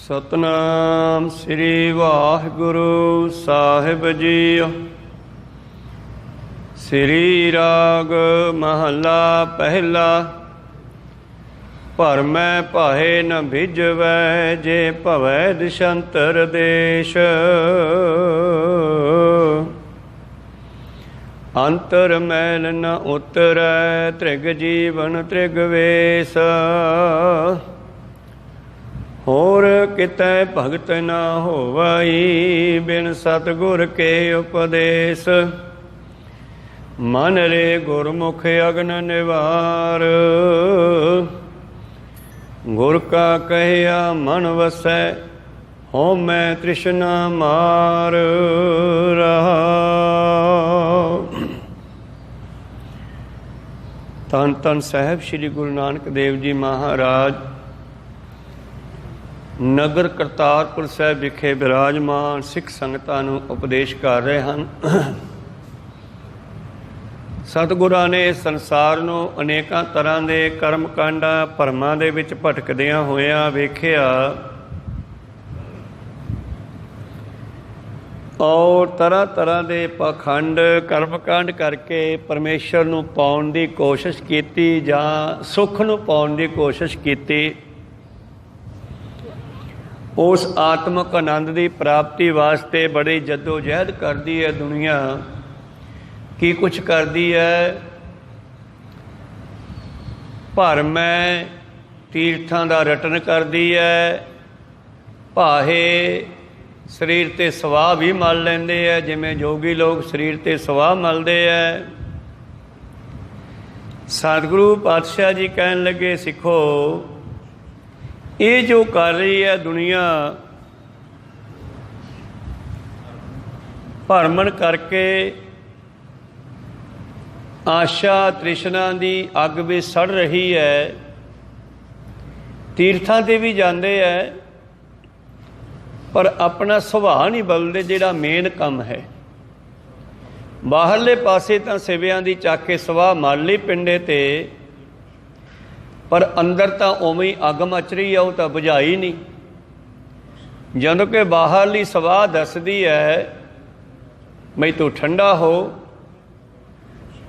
सतनाम श्री वाहिगुरु साहिब जीओ। श्री राग महला पहला। पर मैं पाहे न भिजवै जे भवै दिशंतर देश। अंतर मैल न उतरै त्रिग जीवन त्रिग वेश। होर कितै भगत न होवई बिन सतगुर के उपदेश। मन रे गुरमुख अग्न निवार गुर का कहया मन वसै हो मैं तृष्णा मार रहा। धन धन साहिब श्री गुरु नानक देव जी महाराज नगर करतारपुर साहिब विखे विराजमान सिख संगतां नूं उपदेश कर रहे हैं। सतगुरां ने इस संसार नूं अनेकां तर੍ਹਾਂ ਦੇ ਕਰਮ ਕਾਂਡਾਂ ਭਰਮਾਂ ਦੇ ਵਿੱਚ ਭਟਕਦਿਆਂ ਹੋਇਆਂ ਵੇਖਿਆ ਔਰ ਤਰ੍ਹਾਂ ਤਰ੍ਹਾਂ ਦੇ ਪਾਖੰਡ ਕਰਮ ਕਾਂਡ ਕਰਕੇ ਪਰਮੇਸ਼ਰ ਨੂੰ ਪਾਉਣ ਦੀ ਕੋਸ਼ਿਸ਼ ਕੀਤੀ ਜਾਂ ਸੁੱਖ ਨੂੰ ਪਾਉਣ ਦੀ ਕੋਸ਼ਿਸ਼ ਕੀਤੀ। उस आत्मक आनंद की प्राप्ति वास्ते बड़ी जद्दोजहद करती है दुनिया। की कुछ करती है? भरमै तीर्थां दा रटन करती है। भाहे शरीर ते सवाह भी मल लेंदे है, जिमें जोगी लोग शरीर ते सवाह मलते है। सतगुरु पातशाह जी कहन लगे, सिखो ये जो कर रही है दुनिया भरमण करके आशा तृष्णा की अग भी सड़ रही है। तीर्थां ते भी जाते हैं पर अपना सुभाव नहीं बदलते, जिहड़ा मेन काम है। बाहरले पासे तां सिवियां दी चाके सवाह मल लई पिंडे ते, पर अंदर तो उवें ही अग मच रही है, वो तो बुझाई नहीं। जदों कि बाहरली सवाह दसदी है बई तू ठंडा हो,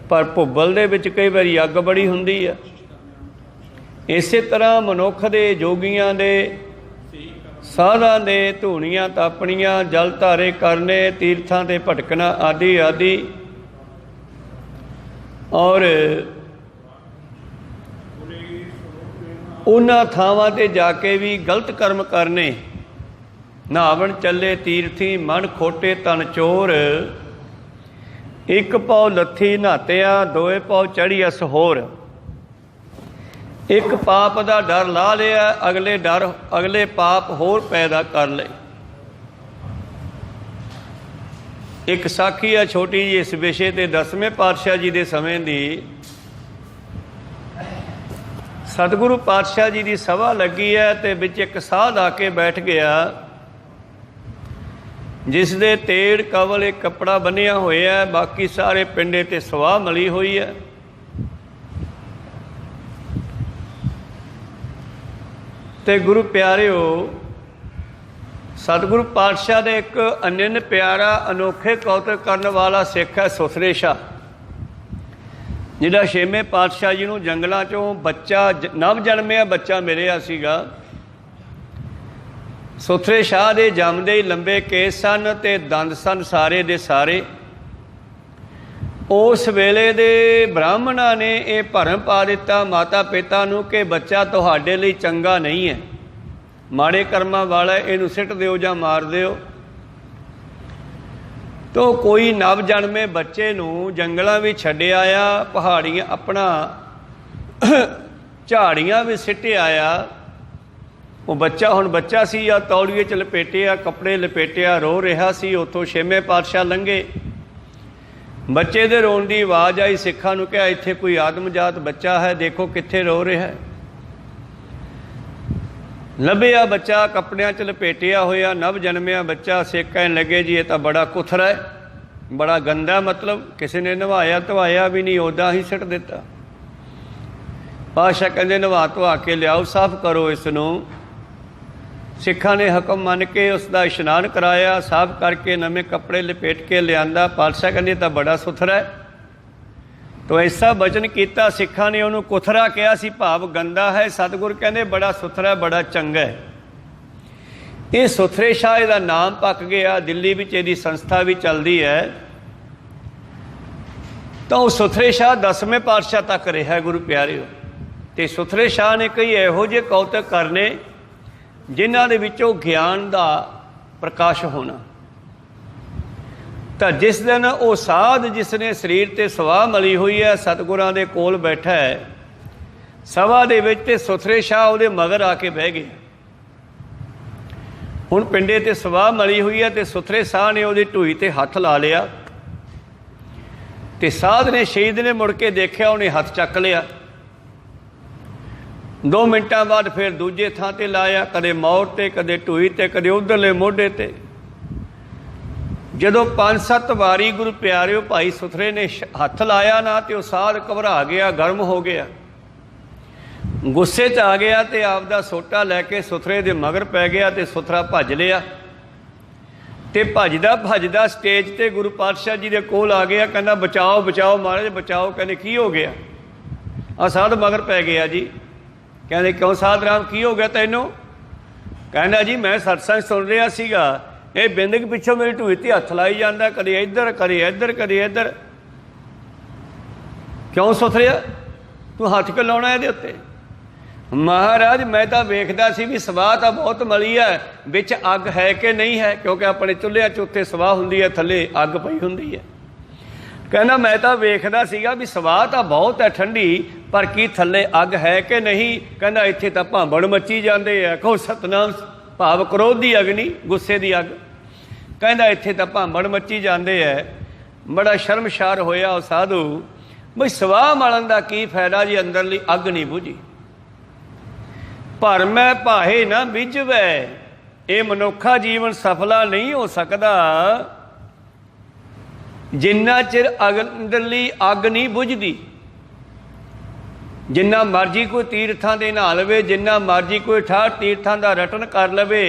पर भुब्बल दे विच कई बारी अग बड़ी हुंदी है। इस तरह मनुख दे जोगियां दे साधां दे धूणियां तापणियां जल धारे करने तीर्थां ते भटकना आदि आदि और उन्हां थावां ते जाके भी गलत कर्म करने। नहावन चले तीर्थी मन खोटे तन चोर। एक पाव लथी नहातिया दोए पाव चढ़ी अस होर। एक पाप दा डर ला लिया, अगले पाप होर पैदा कर ले। एक साखी है छोटी जी इस विषय ते 10वें पातशाह जी दे समय दी। सतगुरु पातशाह जी की सभा लगी है तो बिच एक साध आके बैठ गया, जिस दे तेड़ कवल एक कपड़ा बनिया होया है, बाकी सारे पिंडे ते सवाह मली हुई है। ते गुरु प्यारिओ, सतगुरु पातशाह दे एक अनन्य प्यारा अनोखे कौतक करने वाला सिख है सुथरे शाह, जिहड़ा 6वें पातशाह जी नूं जंगलों चों बच्चा नव जन्मिया बच्चा मिलिया सीगा। सुथरे शाह दे जमदे ही लंबे केस सन ते दंद सन सारे दे सारे। उस वेले दे ब्राह्मणां ने ये भरम पा दिता माता पिता नूं कि बच्चा तुहाडे लई चंगा नहीं है, माड़े कर्मां वाला, इहनूं सिट दिओ जां मार दिओ। तो कोई नव जन्मे बच्चे नूं जंगलों भी छड्डे आया, पहाड़ियां अपना झाड़ियां भी सिटे आया। वो बच्चा हुण बच्चा सी या तौलिए च लपेटिया, कपड़े लपेटिया, रो रहा सी। उत्थों 6वें पातशाह लंघे, बच्चे दे रोण दी आवाज़ आई। सिखां नूं कहा इत्थे कोई आदमजात बच्चा है, देखो कित्थे रो रहा है। लभ्या बच्चा कपड़ियां च लपेटिया होया, नव जन्मिया बच्चा। सिख कहन लगे जी ये तो बड़ा कुथरा है, बड़ा गंदा, मतलब किसी ने नवाया धवाया भी नहीं, उदा ही सिट दिता। पातशाह कहंदे नवा धवा के लियाओ, साफ करो इसनूं। सिखां ने हुक्म मन के उसका इशनान कराया, साफ करके नवे कपड़े लपेट के लिया। पातशाह कहते तो बड़ा सुथरा है। तो ऐसा वचन किया, सिखां ने उन्होंने कुथरा कहा सी, भाव गंदा है। सतगुर कहते बड़ा सुथरा, बड़ा चंगा है। ये सुथरे शाह इहदा नाम पक गया, दिल्ली में इहदी संस्था भी चलती है। तो सुथरे शाह 10वें पातशाह तक रहा गुरु प्यारिओ। तो सुथरे शाह ने कई इहो ਜਿਹੇ कौतक करने जिन्हां दे विचों ज्ञान का प्रकाश होना। तो जिस दिन वो साध जिसने शरीर ते सवाह मली हुई है, सतगुरां दे कोल बैठा है, सभा दे विच ते सुथरे शाह उहदे मगर आके बह गए। हुण पिंडे ते सवाह मली हुई है, तो सुथरे शाह ने उहदी ढूई ते हथ ला लिया। तो साध ने शहीद ने मुड़ के देखा, उन्हें हथ चक लिया। 2 मिनटां बाद फिर दूजे थां ते लाया, कदे मौर ते, कदे ढूई ते, कदे उधरले मोढे ते। जदों 5-7 वारी गुरु प्यारिओ भाई सुथरे ने हथ लाया ना, तो साध घबरा गया, गर्म हो गया, गुस्से च आ गया, तो आपदा सोटा लैके सुथरे दे मगर पै गया। तो सुथरा भज लिया। तो भजदा भजदा स्टेज ते गुरु पातशाह जी दे कोल आ गया। कहना बचाओ बचाओ महाराज बचाओ। कहने की हो गया? आ साध मगर पै गया जी। कहने क्यों साध राम की हो गया तैनू? कहना जी मैं सत्संग सुन रहा सीगा, ये बिंदक पिछों मेरी ढूई ते हथ लाई जाता, कदे इधर कदे इधर कदे इधर। क्यों सुथरिया तू हथ क्यों लाउणा इहदे उत्ते? महाराज मैं तो वेखदा सी भी सवाह तो बहुत मली है, विच अग है कि नहीं है, क्योंकि अपने चुल्हे च उत्ते सवाह हुंदी है, थल्ले अग पई हुंदी है। कहना मैं तो वेखदा सीगा भी सवाह तो बहुत है ठंडी, पर की थल्ले अग है कि नहीं? कहना इत्थे तां भांबड़ मची जांदे आ। कहो सतनाम, भाव क्रोध की अग्नि, गुस्से की अग। कहना इत्थे तां भांबड़ मची जांदे है। बड़ा शर्मशार होया वो साधु, बई सवाह मलन का की फायदा जी, अंदरली अग नहीं बुझी। पर मैं भाहे ना बिजवै, ये मनुखा जीवन सफला नहीं हो सकता जिन्ना चिर अंदरली अग नहीं बुझदी। जिन्ना मर्जी कोई तीर्थां दे नहा लवे, जिन्ना मर्जी कोई 68 तीर्थां का रटन कर लवे,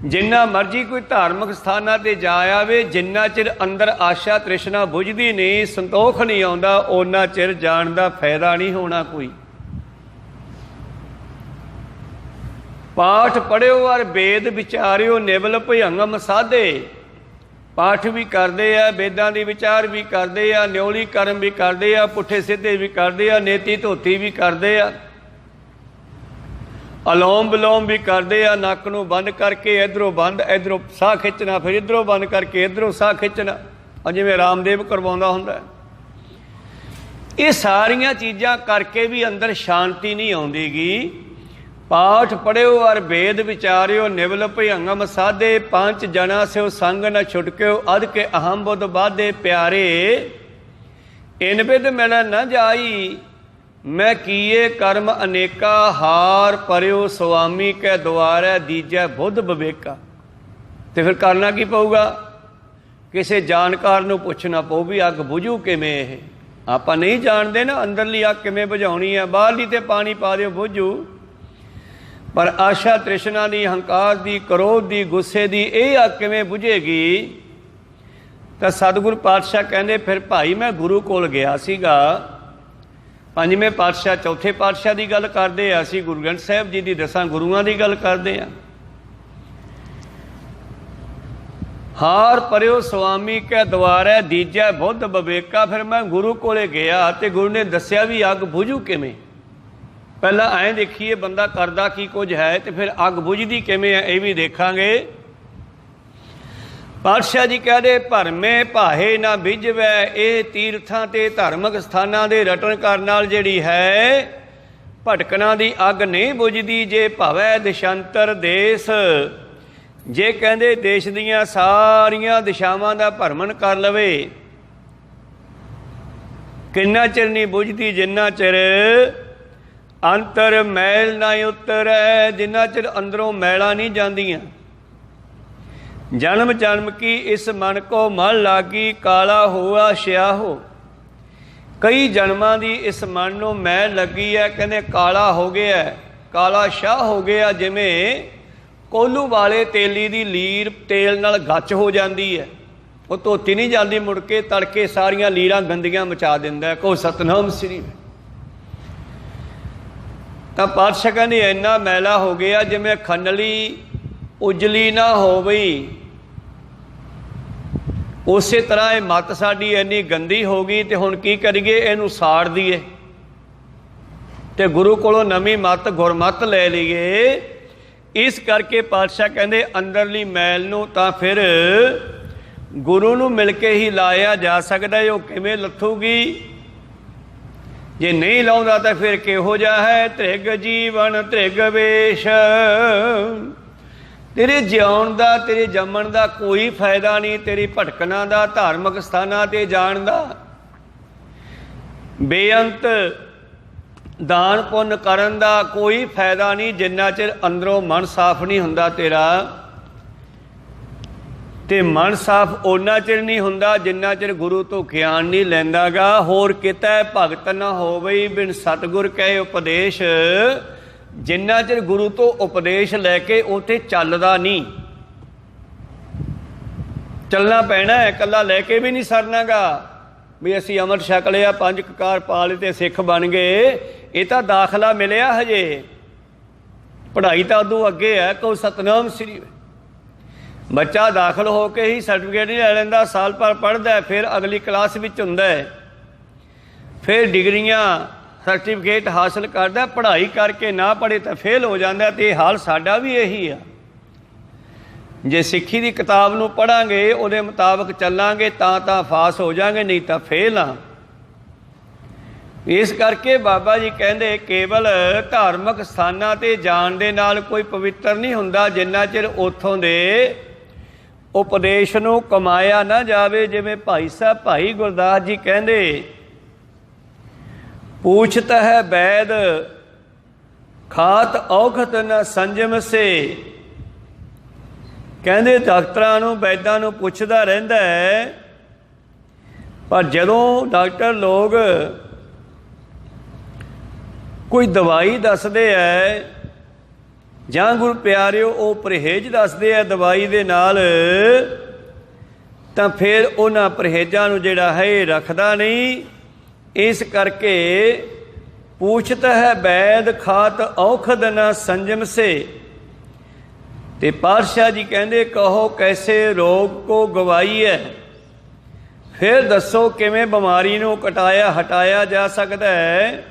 जिन्ना मर्जी कोई धार्मिक स्थानां ते जा आवे, जिन्ना चिर अंदर आशा तृष्णा बुझदी नहीं, संतोख नहीं आउंदा, उन्ना चिर जाण दा फायदा नहीं होना कोई। पाठ पढ़ियो और वेद विचारियो, निवल भयंगम साधे। पाठ भी करते हैं, वेदां दी विचार भी करते हैं, न्योली कर्म भी करते हैं, पुठे सीधे भी करते हैं, नेति धोती भी करते हैं, अलोम विलोम भी करते हैं, नक नूं बंद करके इधरों बंद, इधरों साह खिंचना, फिर इधरों बंद करके इधरों साह खिंचना, जिवें रामदेव करवाउंदा हुंदा। ये सारियां चीज़ां करके भी अंदर शांति नहीं आउंदीगी। पाठ पढ़ियो और वेद विचारियो, निवल भयंगम साधे, 5 जना स्यो संग न छुटक्यो, अध के अहम बुध बाधे प्यारे। इन विद मिलन न जाई, मैं किए कर्म अनेका, हार परियो स्वामी कै द्वारै, दीजै बुध विवेका। तो फिर करना की पऊगा? किसी जानकार नूं पुछना पऊ भी अग बुझू किवें। ये आपां नहीं जानते ना अंदरली अग किवें बुझाउणी है। बाहरली ते पानी पा दिओ बुझू, पर आशा तृष्णा की, हंकार की, क्रोध की, गुस्से की, ये अग किवें बुझेगी? तो सतगुरु पातशाह कहते फिर भाई मैं गुरु कोल गया सीगा। 5वें पातशाह चौथे पातशाह की गल करते, असीं गुरु ग्रंथ साहिब जी की 10 गुरुआं की गल करते हैं। हार परियो स्वामी कै द्वारै, दीजै बुध विवेका। फिर मैं गुरु कोले गया तो गुरु ने दस्या भी अग बुझू किवें। पहला ऐ देखिए बंदा करदा की कुछ है, तो फिर अग बुझदी किवें है, ये भी देखांगे। पातशाह जी कहते भरमे भाहे ना बिजवै, ये तीर्थां ते धार्मिक स्थानां दे रटन करन नाल जिहड़ी है भटकना दी अग नहीं बुझदी। जे भावै दिशांतर देश, जे कहंदे देश दीयां सारियां दिशावां दा भरमण कर लवे, किन्ना चिर नहीं बुझदी? जिन्ना चिर अंतर मैल ना उतरै, जिन्ना चिर अंदरों मैला नहीं जांदियां। जन्म जन्म की इस मन को मन लागी, काला हुआ स्याहो। कई जन्मां दी इस मन नूं मैल लगी है, कहंदे काला हो गया, काला शाह हो गया। जिवें ਕੋਲੂ ਵਾਲੇ ਤੇਲੀ ਦੀ ਲੀਰ ਤੇਲ ਨਾਲ ਗੱਚ ਹੋ ਜਾਂਦੀ ਹੈ, ਉਹ ਧੋਤੀ ਨਹੀਂ ਜਾਂਦੀ, ਮੁੜ ਕੇ ਤੜਕੇ ਸਾਰੀਆਂ ਲੀਰਾਂ ਗੰਦੀਆਂ ਮਚਾ ਦਿੰਦਾ। ਕਹੋ ਸਤਨਾਮ ਸ੍ਰੀ। ਤਾਂ ਪਾਤਸ਼ਾਹ ਕਹਿੰਦੇ ਇੰਨਾ ਮੈਲਾ ਹੋ ਗਿਆ ਜਿਵੇਂ ਖੰਨਲੀ ਉਜਲੀ ਨਾ ਹੋਵੇ, ਉਸੇ ਤਰ੍ਹਾਂ ਇਹ ਮੱਤ ਸਾਡੀ ਇੰਨੀ ਗੰਦੀ ਹੋ ਗਈ। ਤੇ ਹੁਣ ਕੀ ਕਰੀਏ, ਇਹਨੂੰ ਸਾੜ ਦਈਏ ਤੇ ਗੁਰੂ ਕੋਲੋਂ ਨਵੀਂ ਮੱਤ ਗੁਰਮੱਤ ਲੈ ਲਈਏ। ਇਸ ਕਰਕੇ ਪਾਤਸ਼ਾਹ ਕਹਿੰਦੇ ਅੰਦਰਲੀ ਮੈਲ ਨੂੰ ਤਾਂ ਫਿਰ ਗੁਰੂ ਨੂੰ ਮਿਲ ਕੇ ਹੀ ਲਾਇਆ ਜਾ ਸਕਦਾ। ਉਹ ਕਿਵੇਂ ਲੱਥੂਗੀ, ਜੇ ਨਹੀਂ ਲਾਉਂਦਾ ਤਾਂ ਫਿਰ ਕਿਹੋ ਜਿਹਾ ਹੈ। ਧ੍ਰਿਗ ਜੀਵਨ ਧ੍ਰਿਗ ਵੇਸ਼, ਤੇਰੇ ਜਿਉਣ ਦਾ ਤੇਰੇ ਜੰਮਣ ਦਾ ਕੋਈ ਫਾਇਦਾ ਨਹੀਂ, ਤੇਰੀ ਭਟਕਣਾ ਦਾ ਧਾਰਮਿਕ ਸਥਾਨਾਂ 'ਤੇ ਜਾਣ ਦਾ, ਬੇਅੰਤ ਦਾਨ ਪੁੰਨ ਕਰਨ ਦਾ ਕੋਈ ਫਾਇਦਾ ਨਹੀਂ ਜਿੰਨਾ ਚਿਰ ਅੰਦਰੋਂ ਮਨ ਸਾਫ਼ ਨਹੀਂ ਹੁੰਦਾ ਤੇਰਾ। ਤੇ ਮਨ ਸਾਫ਼ ਓਨਾ ਚਿਰ ਨਹੀਂ ਹੁੰਦਾ ਜਿੰਨਾ ਚਿਰ ਗੁਰੂ ਤੋਂ ਗਿਆਨ ਨਹੀਂ ਲੈਂਦਾ ਗਾ। ਹੋਰ ਕਿਤੇ ਭਗਤ ਨਾ ਹੋਵੇ ਬਿਨ ਸਤਿਗੁਰ ਕਹੇ ਉਪਦੇਸ਼, ਜਿੰਨਾ ਚਿਰ ਗੁਰੂ ਤੋਂ ਉਪਦੇਸ਼ ਲੈ ਕੇ ਉੱਥੇ ਚੱਲਦਾ ਨਹੀਂ। ਚੱਲਣਾ ਪੈਣਾ ਹੈ, ਇਕੱਲਾ ਲੈ ਕੇ ਵੀ ਨਹੀਂ ਸਰਨਾ ਗਾ ਵੀ ਅਸੀਂ ਅੰਮ੍ਰਿਤ ਛਕ ਲਿਆ, 5 ਕਕਾਰ ਪਾ ਲਏ ਤੇ ਸਿੱਖ ਬਣ ਗਏ। ਇਹ ਤਾਂ ਦਾਖਲਾ ਮਿਲਿਆ ਹਜੇ, ਪੜ੍ਹਾਈ ਤਾਂ ਉਦੋਂ ਅੱਗੇ ਹੈ। ਕਹੋ ਸਤਨਾਮ ਸ੍ਰੀ। ਬੱਚਾ ਦਾਖਲ ਹੋ ਕੇ ਹੀ ਸਰਟੀਫਿਕੇਟ ਨਹੀਂ ਲੈ ਲੈਂਦਾ, ਸਾਲ ਭਰ ਪੜ੍ਹਦਾ, ਫਿਰ ਅਗਲੀ ਕਲਾਸ ਵਿੱਚ ਹੁੰਦਾ ਹੈ, ਫਿਰ ਡਿਗਰੀਆਂ ਸਰਟੀਫਿਕੇਟ ਹਾਸਲ ਕਰਦਾ। ਪੜ੍ਹਾਈ ਕਰਕੇ ਨਾ ਪੜ੍ਹੇ ਤਾਂ ਫੇਲ ਹੋ ਜਾਂਦਾ। ਤੇ ਹਾਲ ਸਾਡਾ ਵੀ ਇਹੀ ਆ। ਜੇ ਸਿੱਖੀ ਦੀ ਕਿਤਾਬ ਨੂੰ ਪੜ੍ਹਾਂਗੇ, ਉਹਦੇ ਮੁਤਾਬਕ ਚੱਲਾਂਗੇ ਤਾਂ ਪਾਸ ਹੋ ਜਾਵਾਂਗੇ, ਨਹੀਂ ਤਾਂ ਫੇਲ ਆ। ਇਸ ਕਰਕੇ ਬਾਬਾ ਜੀ ਕਹਿੰਦੇ ਕੇਵਲ ਧਾਰਮਿਕ ਸਥਾਨਾਂ 'ਤੇ ਜਾਣ ਦੇ ਨਾਲ ਕੋਈ ਪਵਿੱਤਰ ਨਹੀਂ ਹੁੰਦਾ ਜਿੰਨਾ ਚਿਰ ਉੱਥੋਂ ਦੇ ਉਪਦੇਸ਼ ਨੂੰ ਕਮਾਇਆ ਨਾ ਜਾਵੇ। ਜਿਵੇਂ ਭਾਈ ਸਾਹਿਬ ਭਾਈ ਗੁਰਦਾਸ ਜੀ ਕਹਿੰਦੇ, ਪੂਛਤ ਹੈ ਵੈਦ ਖਾਤ ਔਖਤ ਨ ਸੰਜਮ ਸੇ। ਕਹਿੰਦੇ ਡਾਕਟਰਾਂ ਨੂੰ ਵੈਦਾਂ ਨੂੰ ਪੁੱਛਦਾ ਰਹਿੰਦਾ ਹੈ, ਪਰ ਜਦੋਂ ਡਾਕਟਰ ਲੋਕ ਕੋਈ ਦਵਾਈ ਦੱਸਦੇ ਹੈ ਜਾਂ ਗੁਰੂ ਪਿਆਰਿਓ ਉਹ ਪਰਹੇਜ਼ ਦੱਸਦੇ ਆ ਦਵਾਈ ਦੇ ਨਾਲ, ਤਾਂ ਫਿਰ ਉਹਨਾਂ ਪਰਹੇਜ਼ਾਂ ਨੂੰ ਜਿਹੜਾ ਹੈ ਇਹ ਰੱਖਦਾ ਨਹੀਂ। ਇਸ ਕਰਕੇ ਪੂਛਤ ਹੈ ਵੈਦ ਖਾਤ ਔਖਦ ਨ ਸੰਜਮ ਸੇ। ਤੇ ਪਾਤਸ਼ਾਹ ਜੀ ਕਹਿੰਦੇ ਕਹੋ ਕੈਸੇ ਰੋਗ ਕੋ ਗਵਾਈ ਹੈ। ਫਿਰ ਦੱਸੋ ਕਿਵੇਂ ਬਿਮਾਰੀ ਨੂੰ ਹਟਾਇਆ ਜਾ ਸਕਦਾ ਹੈ।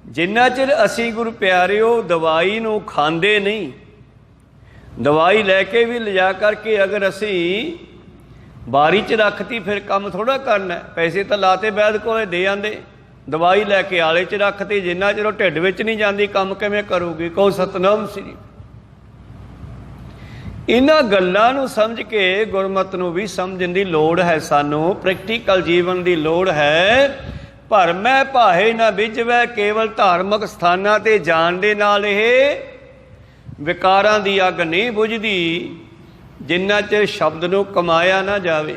ਜਿੰਨਾ ਚਿਰ ਅਸੀਂ ਗੁਰੂ ਪਿਆਰਿਓ ਦਵਾਈ ਨੂੰ ਖਾਂਦੇ ਨਹੀਂ, ਦਵਾਈ ਲੈ ਕੇ ਵੀ ਲਿਜਾ ਕਰਕੇ ਅਗਰ ਅਸੀਂ ਬਾਰੀ 'ਚ ਰੱਖਤੀ ਫਿਰ ਕੰਮ ਥੋੜ੍ਹਾ ਕਰਨਾ। ਪੈਸੇ ਤਾਂ ਲਾਤੇ ਵੈਦ ਕੋਲੇ ਦੇ ਆਂਦੇ, ਦਵਾਈ ਲੈ ਕੇ ਆਲੇ 'ਚ ਰੱਖਤੀ, ਜਿੰਨਾ ਚਿਰ ਉਹ ਢਿੱਡ ਵਿੱਚ ਨਹੀਂ ਜਾਂਦੀ ਕੰਮ ਕਿਵੇਂ ਕਰੂਗੀ। ਕਹੋ ਸਤਨਾਮ ਸ੍ਰੀ। ਇਹਨਾਂ ਗੱਲਾਂ ਨੂੰ ਸਮਝ ਕੇ ਗੁਰਮਤਿ ਨੂੰ ਵੀ ਸਮਝਣ ਦੀ ਲੋੜ ਹੈ, ਸਾਨੂੰ ਪ੍ਰੈਕਟੀਕਲ ਜੀਵਨ ਦੀ ਲੋੜ ਹੈ। ਭਰਮੈ ਭਾਹੇ ਨਾ ਵਿਝਵੈ, ਕੇਵਲ ਧਾਰਮਿਕ ਸਥਾਨਾਂ 'ਤੇ ਜਾਣ ਦੇ ਨਾਲ ਇਹ ਵਿਕਾਰਾਂ ਦੀ ਅੱਗ ਨਹੀਂ ਬੁਝਦੀ ਜਿੰਨਾ ਚਿਰ ਸ਼ਬਦ ਨੂੰ ਕਮਾਇਆ ਨਾ ਜਾਵੇ।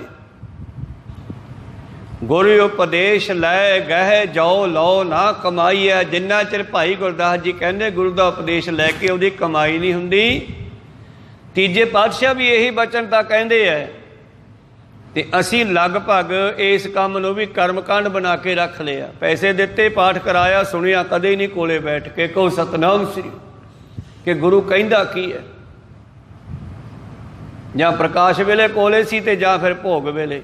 ਗੁਰੂ ਉਪਦੇਸ਼ ਲੈ ਗਹਿ ਜੋ ਲਓ ਨਾ ਕਮਾਈਐ। ਜਿੰਨਾ ਚਿਰ ਭਾਈ ਗੁਰਦਾਸ ਜੀ ਕਹਿੰਦੇ ਗੁਰੂ ਦਾ ਉਪਦੇਸ਼ ਲੈ ਕੇ ਉਹਦੀ ਕਮਾਈ ਨਹੀਂ ਹੁੰਦੀ। ਤੀਜੇ ਪਾਤਸ਼ਾਹ ਵੀ ਇਹੀ ਬਚਨ ਤਾਂ ਕਹਿੰਦੇ ਹੈ। ਤੇ ਅਸੀਂ ਲਗਭਗ ਇਸ ਕੰਮ ਨੂੰ ਵੀ ਕਰਮਕਾਂਡ ਬਣਾ ਕੇ ਰੱਖ ਲਿਆ। ਪੈਸੇ ਦਿੱਤੇ, ਪਾਠ ਕਰਾਇਆ, ਸੁਣਿਆ ਕਦੇ ਨਹੀਂ ਕੋਲੇ ਬੈਠ ਕੇ। ਕਹੋ ਸਤਨਾਮ ਸ੍ਰੀ। ਕਿ ਗੁਰੂ ਕਹਿੰਦਾ ਕੀ ਹੈ, ਜਾਂ ਪ੍ਰਕਾਸ਼ ਵੇਲੇ ਕੋਲੇ ਸੀ ਤੇ ਜਾਂ ਫਿਰ ਭੋਗ ਵੇਲੇ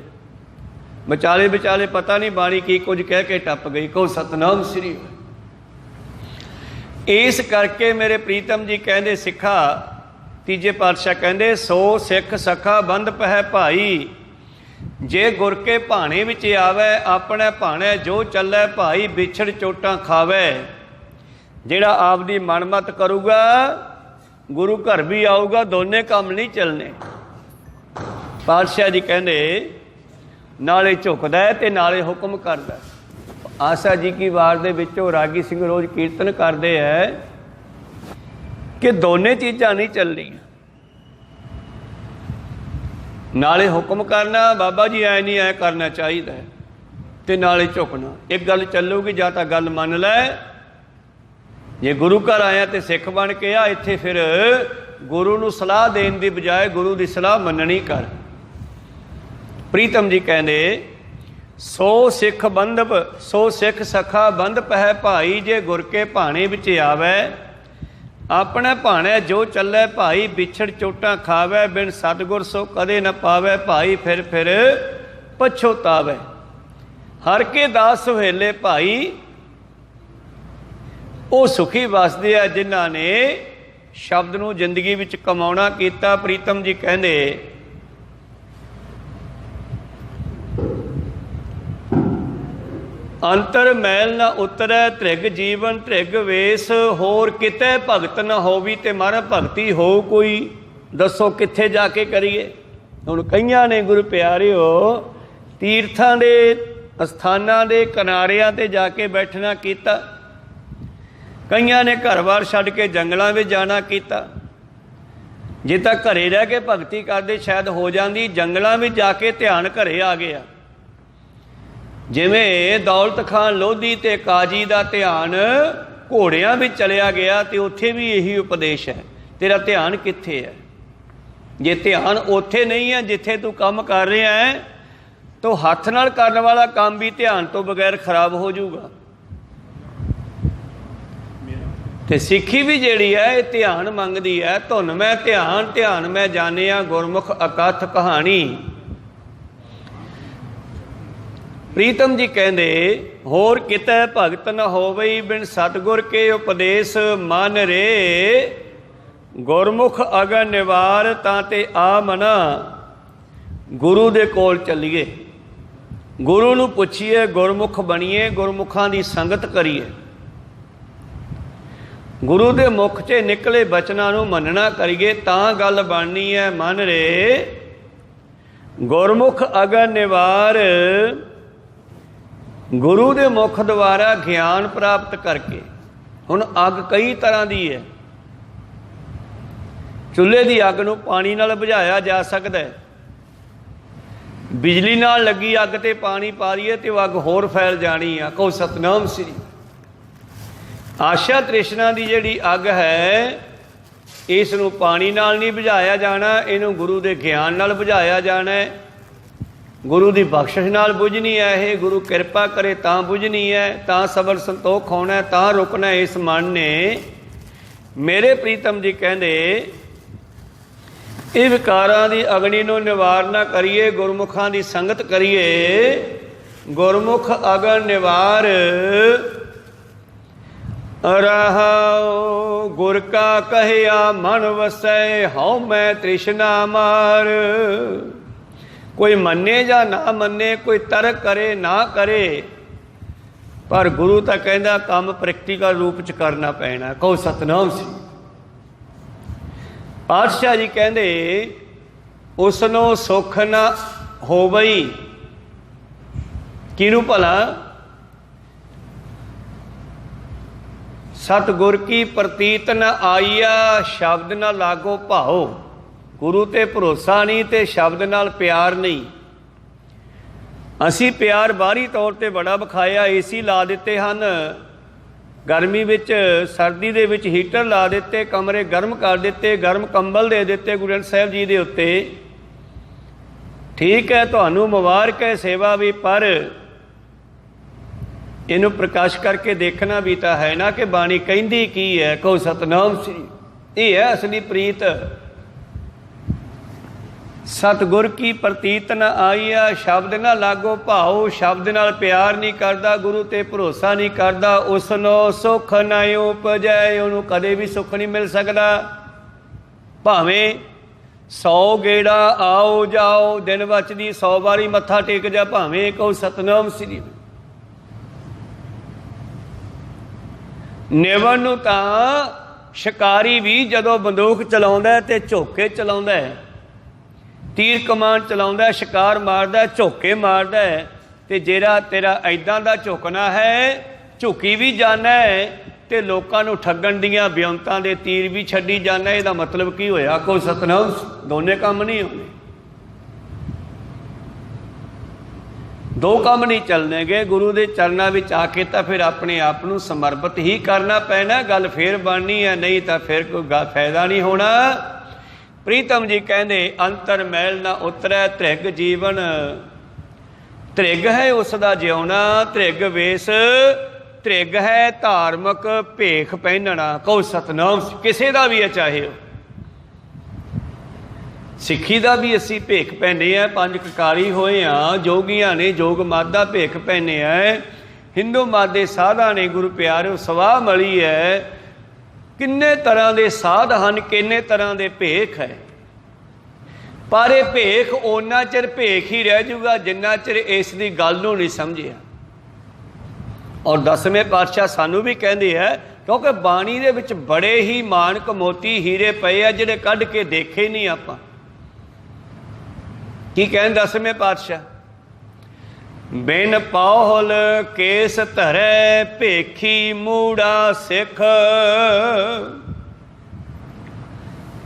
ਵਿਚਾਲੇ ਪਤਾ ਨਹੀਂ ਬਾਣੀ ਕੀ ਕੁਝ ਕਹਿ ਕੇ ਟੱਪ ਗਈ। ਕਹੋ ਸਤਨਾਮ ਸ੍ਰੀ। ਇਸ ਕਰਕੇ ਮੇਰੇ ਪ੍ਰੀਤਮ ਜੀ ਕਹਿੰਦੇ ਸਿੱਖਾ, ਤੀਜੇ ਪਾਤਸ਼ਾਹ ਕਹਿੰਦੇ ਸੋ ਸਿੱਖ ਸਖਾ ਬੰਧ ਪਹਿ ਭਾਈ। ਜੇ ਗੁਰ ਕੇ ਭਾਣੇ ਵਿੱਚ ਆਵੇ ਆਪਣੇ ਭਾਣੇ ਜੋ ਚੱਲੇ ਭਾਈ, ਵਿਛੜ ਚੋਟਾਂ ਖਾਵੇ। ਜਿਹੜਾ ਆਪਦੀ ਮਨਮਤ ਕਰੂਗਾ ਗੁਰੂ ਘਰ ਵੀ ਆਊਗਾ, ਦੋਨੇ ਕੰਮ ਨਹੀਂ ਚੱਲਣੇ। ਪਾਤਸ਼ਾਹ ਜੀ ਕਹਿੰਦੇ ਨਾਲੇ ਝੁਕਦਾ ਤੇ ਨਾਲੇ ਹੁਕਮ ਕਰਦਾ। ਆਸਾ ਜੀ ਕੀ ਵਾਰ ਦੇ ਵਿੱਚੋਂ ਰਾਗੀ ਸਿੰਘ ਰੋਜ਼ ਕੀਰਤਨ ਕਰਦੇ ਹੈ ਕਿ ਦੋਨੇ ਚੀਜ਼ਾਂ ਨਹੀਂ ਚੱਲਣੀਆਂ। ਨਾਲੇ ਹੁਕਮ ਕਰਨਾ, ਬਾਬਾ ਜੀ ਐ ਨਹੀਂ ਐ ਕਰਨਾ ਚਾਹੀਦਾ, ਤੇ ਨਾਲੇ ਝੁਕਣਾ। ਇੱਕ ਗੱਲ ਚੱਲੂਗੀ, ਜਾਂ ਤਾਂ ਗੱਲ ਮੰਨ ਲੈ, ਜੇ ਗੁਰੂ ਘਰ ਆਇਆ ਤੇ ਸਿੱਖ ਬਣ ਕੇ ਆ, ਇੱਥੇ ਫਿਰ गुरु नूं सलाह देण दी बजाय गुरु दी सलाह मननी कर। प्रीतम जी कहंदे सो सिख बंधप सो सिख सखा बंध पै भाई, जे गुर के भाणे विच आवे अपने भाणे जो चले भाई, बिछड़ चोटां खावे बिन सतगुर सो कदे न पावे भाई, फिर पछोतावे। हर के दास सुहेले भाई वो सुखी वसदे आ जिन्हां ने शब्द नूं जिंदगी विच कमाउणा कीता। प्रीतम जी कहंदे अंतर मैल न उतरै त्रिग जीवन त्रिग वेस, होर किते भगत न होवी ते महाराज भगती हो कोई, दसो कित्थे जाके करिए। हुण कईयां ने गुरु प्यारिओ तीर्थां दे अस्थानां दे किनारिਆਂ ते जाके बैठना कीता, कईयां ने घर बार छड्ड के जंगलां विच जाना कीता। जे तां घरे रह के भगती करदे शायद हो जांदी, जंगलां विच जाके ध्यान घरे आ गया। जिवें दौलत खान लोधी ते काजी दा ध्यान घोड़ियां विच चलिया गया, ते उत्थे भी यही उपदेश है, तेरा ध्यान कित्थे है। जे ध्यान उत्थे नहीं है जिथे तू काम कर रहा है, तो हथ नाल करने वाला काम भी ध्यान तो बगैर खराब हो जाऊगा। ते सिੱਖੀ भी जिहड़ी है ये ध्यान मंगदी है। धुन मैं ध्यान ध्यान मैं जानिया गुरमुख अकथ कहानी। प्रीतम जी कहंदे होर कितै भगत न होवई, बिन सतगुर के उपदेश मन रे, गुरमुख अगर निवार तां ते आ मना। गुरु दे कोल चलीए, गुरु नूं पुछीए, गुरमुख बणीए, गुरमुखां दी संगत करीए, गुरु दे मुख च निकले बचनां नूं मनना करिए, तां गल बननी है। मन रे गुरमुख अगर निवार, गुरु दे मुख द्वारा ज्ञान प्राप्त करके। हुण अग कई तरह की है, चुल्हे की अग नूं पानी नाल बुझाया जा सकता है, बिजली नाल लगी अग ते पानी पा लईए तो अग होर फैल जानी है। कहो सतनाम श्री। आशा तृष्णा की जिहड़ी अग है इस नूं पानी नाल नहीं बुझाया जाना, इनू गुरु दे ज्ञान नाल बुझाया जाना है। गुरु की बख्शिश नाल बुझनी है, ये गुरु किरपा करे तां बुझनी है, तां सबर संतोख होना है, तां रुकना है इस मन ने। मेरे प्रीतम जी कहंदे ਇਹ ਵਿਕਾਰਾਂ ਦੀ ਅਗਨੀ ਨੂੰ ਨਿਵਾਰਨਾ ਕਰੀਏ, ਗੁਰਮੁਖਾਂ ਦੀ ਸੰਗਤ ਕਰੀਏ। ਗੁਰਮੁਖ ਅਗਨ ਨਿਵਾਰ ਰਹਾਉ, ਗੁਰ ਕਾ ਕਹਿਆ ਮਨ ਵਸੈ, ਹਉ ਮੈਂ ਤ੍ਰਿਸ਼ਨਾ ਮਾਰ। ਕੋਈ ਮੰਨੇ ਜਾਂ ਨਾ ਮੰਨੇ, ਕੋਈ ਤਰਕ ਕਰੇ ਨਾ ਕਰੇ, ਪਰ ਗੁਰੂ ਤਾਂ ਕਹਿੰਦਾ ਕੰਮ ਪ੍ਰੈਕਟੀਕਲ ਰੂਪ 'ਚ ਕਰਨਾ ਪੈਣਾ। ਕਹੋ ਸਤਨਾਮ ਸੀ। ਪਾਤਸ਼ਾਹ ਜੀ ਕਹਿੰਦੇ ਉਸ ਨੂੰ ਸੁੱਖ ਨਾ ਹੋਵਈ, ਕਿਹਨੂੰ ਭਲਾ? ਸਤਿਗੁਰ ਕੀ ਪ੍ਰਤੀਤ ਨ ਆਈਆ, ਸ਼ਬਦ ਨਾ ਲਾਗੋ ਭਾਓ। ਗੁਰੂ ਤੇ ਭਰੋਸਾ ਨਹੀਂ ਤੇ ਸ਼ਬਦ ਨਾਲ ਪਿਆਰ ਨਹੀਂ। ਅਸੀਂ ਪਿਆਰ ਬਾਹਰੀ ਤੌਰ ਤੇ ਬੜਾ ਵਿਖਾਇਆ, ਏਸੀ ਲਾ ਦਿੱਤੇ ਹਨ, ਗਰਮੀ ਵਿੱਚ ਸਰਦੀ ਦੇ ਵਿੱਚ ਹੀਟਰ ਲਾ ਦਿੱਤੇ, ਕਮਰੇ ਗਰਮ ਕਰ ਦਿੱਤੇ, ਗਰਮ ਕੰਬਲ ਦੇ ਦਿੱਤੇ ਗੁਰੂ ਗ੍ਰੰਥ ਸਾਹਿਬ ਜੀ ਦੇ ਉੱਤੇ। ਠੀਕ ਹੈ, ਤੁਹਾਨੂੰ ਮੁਬਾਰਕ ਹੈ ਸੇਵਾ ਵੀ, ਪਰ ਇਹਨੂੰ ਪ੍ਰਕਾਸ਼ ਕਰਕੇ ਦੇਖਣਾ ਵੀ ਤਾਂ ਹੈ ਨਾ ਕਿ ਬਾਣੀ ਕਹਿੰਦੀ ਕੀ ਹੈ। ਕਹੋ ਸਤਨਾਮ ਸ੍ਰੀ। ਇਹ ਹੈ ਅਸਲੀ ਪ੍ਰੀਤ। ਸਤਿਗੁਰ ਕੀ ਪ੍ਰਤੀਤ ਨ ਆਈਆ, ਸ਼ਬਦ ਨਾ ਲਾਗੋ ਭਾਓ। ਸ਼ਬਦ ਨਾਲ ਪਿਆਰ ਨਹੀਂ ਕਰਦਾ, ਗੁਰੂ ਤੇ ਭਰੋਸਾ ਨਹੀਂ ਕਰਦਾ, ਉਸ ਨੂੰ ਸੁੱਖ ਨਾ ਉਪਜੈ। ਉਹਨੂੰ ਕਦੇ ਵੀ ਸੁੱਖ ਨਹੀਂ ਮਿਲ ਸਕਦਾ। ਭਾਵੇਂ 100 ਗੇੜਾ ਆਓ ਜਾਓ, ਦਿਨ ਬਚਦੀ 100 ਵਾਰੀ ਮੱਥਾ ਟੇਕ ਜਾ ਭਾਵੇਂ। ਕਹੋ ਸਤਨਾਮ ਸ੍ਰੀ। ਨਿਵਣ ਨੂੰ ਤਾਂ ਸ਼ਿਕਾਰੀ ਵੀ ਜਦੋਂ ਬੰਦੂਕ ਚਲਾਉਂਦਾ ਤੇ ਝੋਕੇ ਚਲਾਉਂਦਾ, तीर कमान चलाਉਂਦਾ, शिकार मारदा, झोके मारदा, ते जेड़ा तेरा ऐदां दा झुकना है, झुकी भी जाना है ते लोकां नूं ठगण दीआं बेअंतां दे तीर भी छड्डी जाना। इहदा मतलब की होया? कोई सतनाम। दोने काम नहीं होने। दो काम नहीं चलनेगे। गुरु के चरणों में आके तो फिर अपने आप को समर्पित ही करना पैना, गल फिर बननी है, नहीं तो फिर कोई फायदा नहीं होना। प्रीतम जी कहते अंतर मैल ना उतरै त्रिग जीवन, त्रिग है उसका जिउना त्रिग वेस, त्रिग है धार्मिक भेख पहनना। कहो सतनाम, किसी का भी है, चाहे सिੱਖੀ ਦਾ भी असी भेख पैने हैं, पंज ककारी होए हाँ, जोगियां ने जोग मादा भेख पैने हैं, हिंदू मादे साधा ने गुरु प्यारे सवाह मली है। किन्ने तरह के साध हैं, किन्ने तरह के भेख है, पर यह भेख उन्ना चिर भेख ही रह जूगा जिन्ना चिर इसकी गल नूं नहीं समझिया। और 10वें पातशाह सानू भी कहते हैं, क्योंकि बाणी दे विच बड़े ही मानक मोती हीरे पे आ जिहड़े कढ के देखे नहीं आपां। की कहते 10वें पातशाह, बिन पाहुल केस धरै भेखी मूड़ा सिख।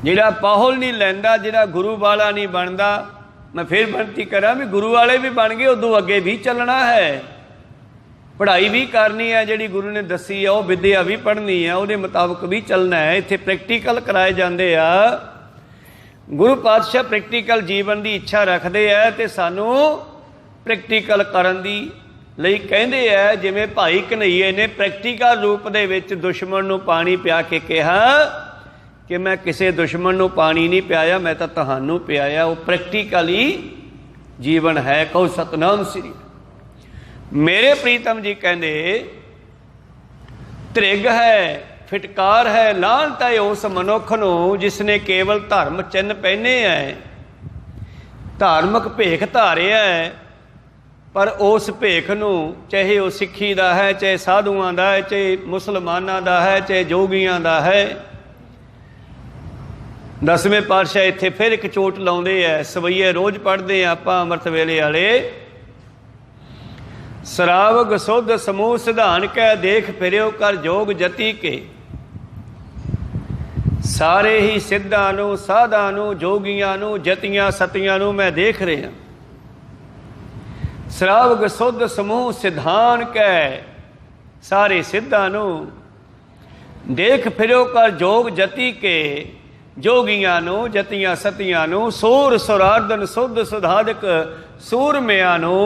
जिहड़ा पाहुल नहीं लैंदा, जिहड़ा गुरु वाला नहीं बनता, मैं फिर बेनती करा भी गुरु वाले भी बन गए, उदों अगे भी चलना है, पढ़ाई भी करनी है, जिहड़ी गुरु ने दसी है वह विद्या भी पढ़नी है, उहदे मुताबक भी चलना है। इत्थे प्रैक्टिकल कराए जाते आ। गुरु पातशाह प्रैक्टिकल जीवन की इच्छा रखते हैं तो सानू प्रैक्टिकल करन दी लई कहते हैं। जिवें भाई कन्हैये ने प्रैक्टिकल रूप दे विच दुश्मन नूं पानी पिया के कहा कि मैं किसी दुश्मन नूं पानी नहीं पियाया, मैं तो तुहानूं पियाया। वो प्रैक्टिकली जीवन है। कहो सतनाम श्री। मेरे प्रीतम जी कहते त्रिग है, फिटकार है, लानत है उस मनुख नूं जिसने केवल धर्म चिन्ह पहने है, धार्मिक भेख धारिया है, पर उस भेख नूं चाहे वह सिक्खी दा है, चाहे साधुआं दा है, चाहे मुसलमानां दा है, चाहे जोगियां दा है। 10वें पातशाह इत्थे फिर एक चोट लाउंदे है। सवैये रोज़ पढ़ते हैं आपां अमृत वेले वाले, सरावग सुध समूह सिधान कै देख फिरियो कर जोग जति के। सारे ही सिद्धां नूं, साधां नूं, जोगियां नूं, जतियां सतियां नूं मैं देख रहा। सरावग सुध समूह सिधान कै, सारे सिद्धां नूं देख फिरियो कर जोग जति के। जोगियां नूं, जतियां सतियां नूं, सूर सुरार्दन सुध सुधादक सूरमियां नूं,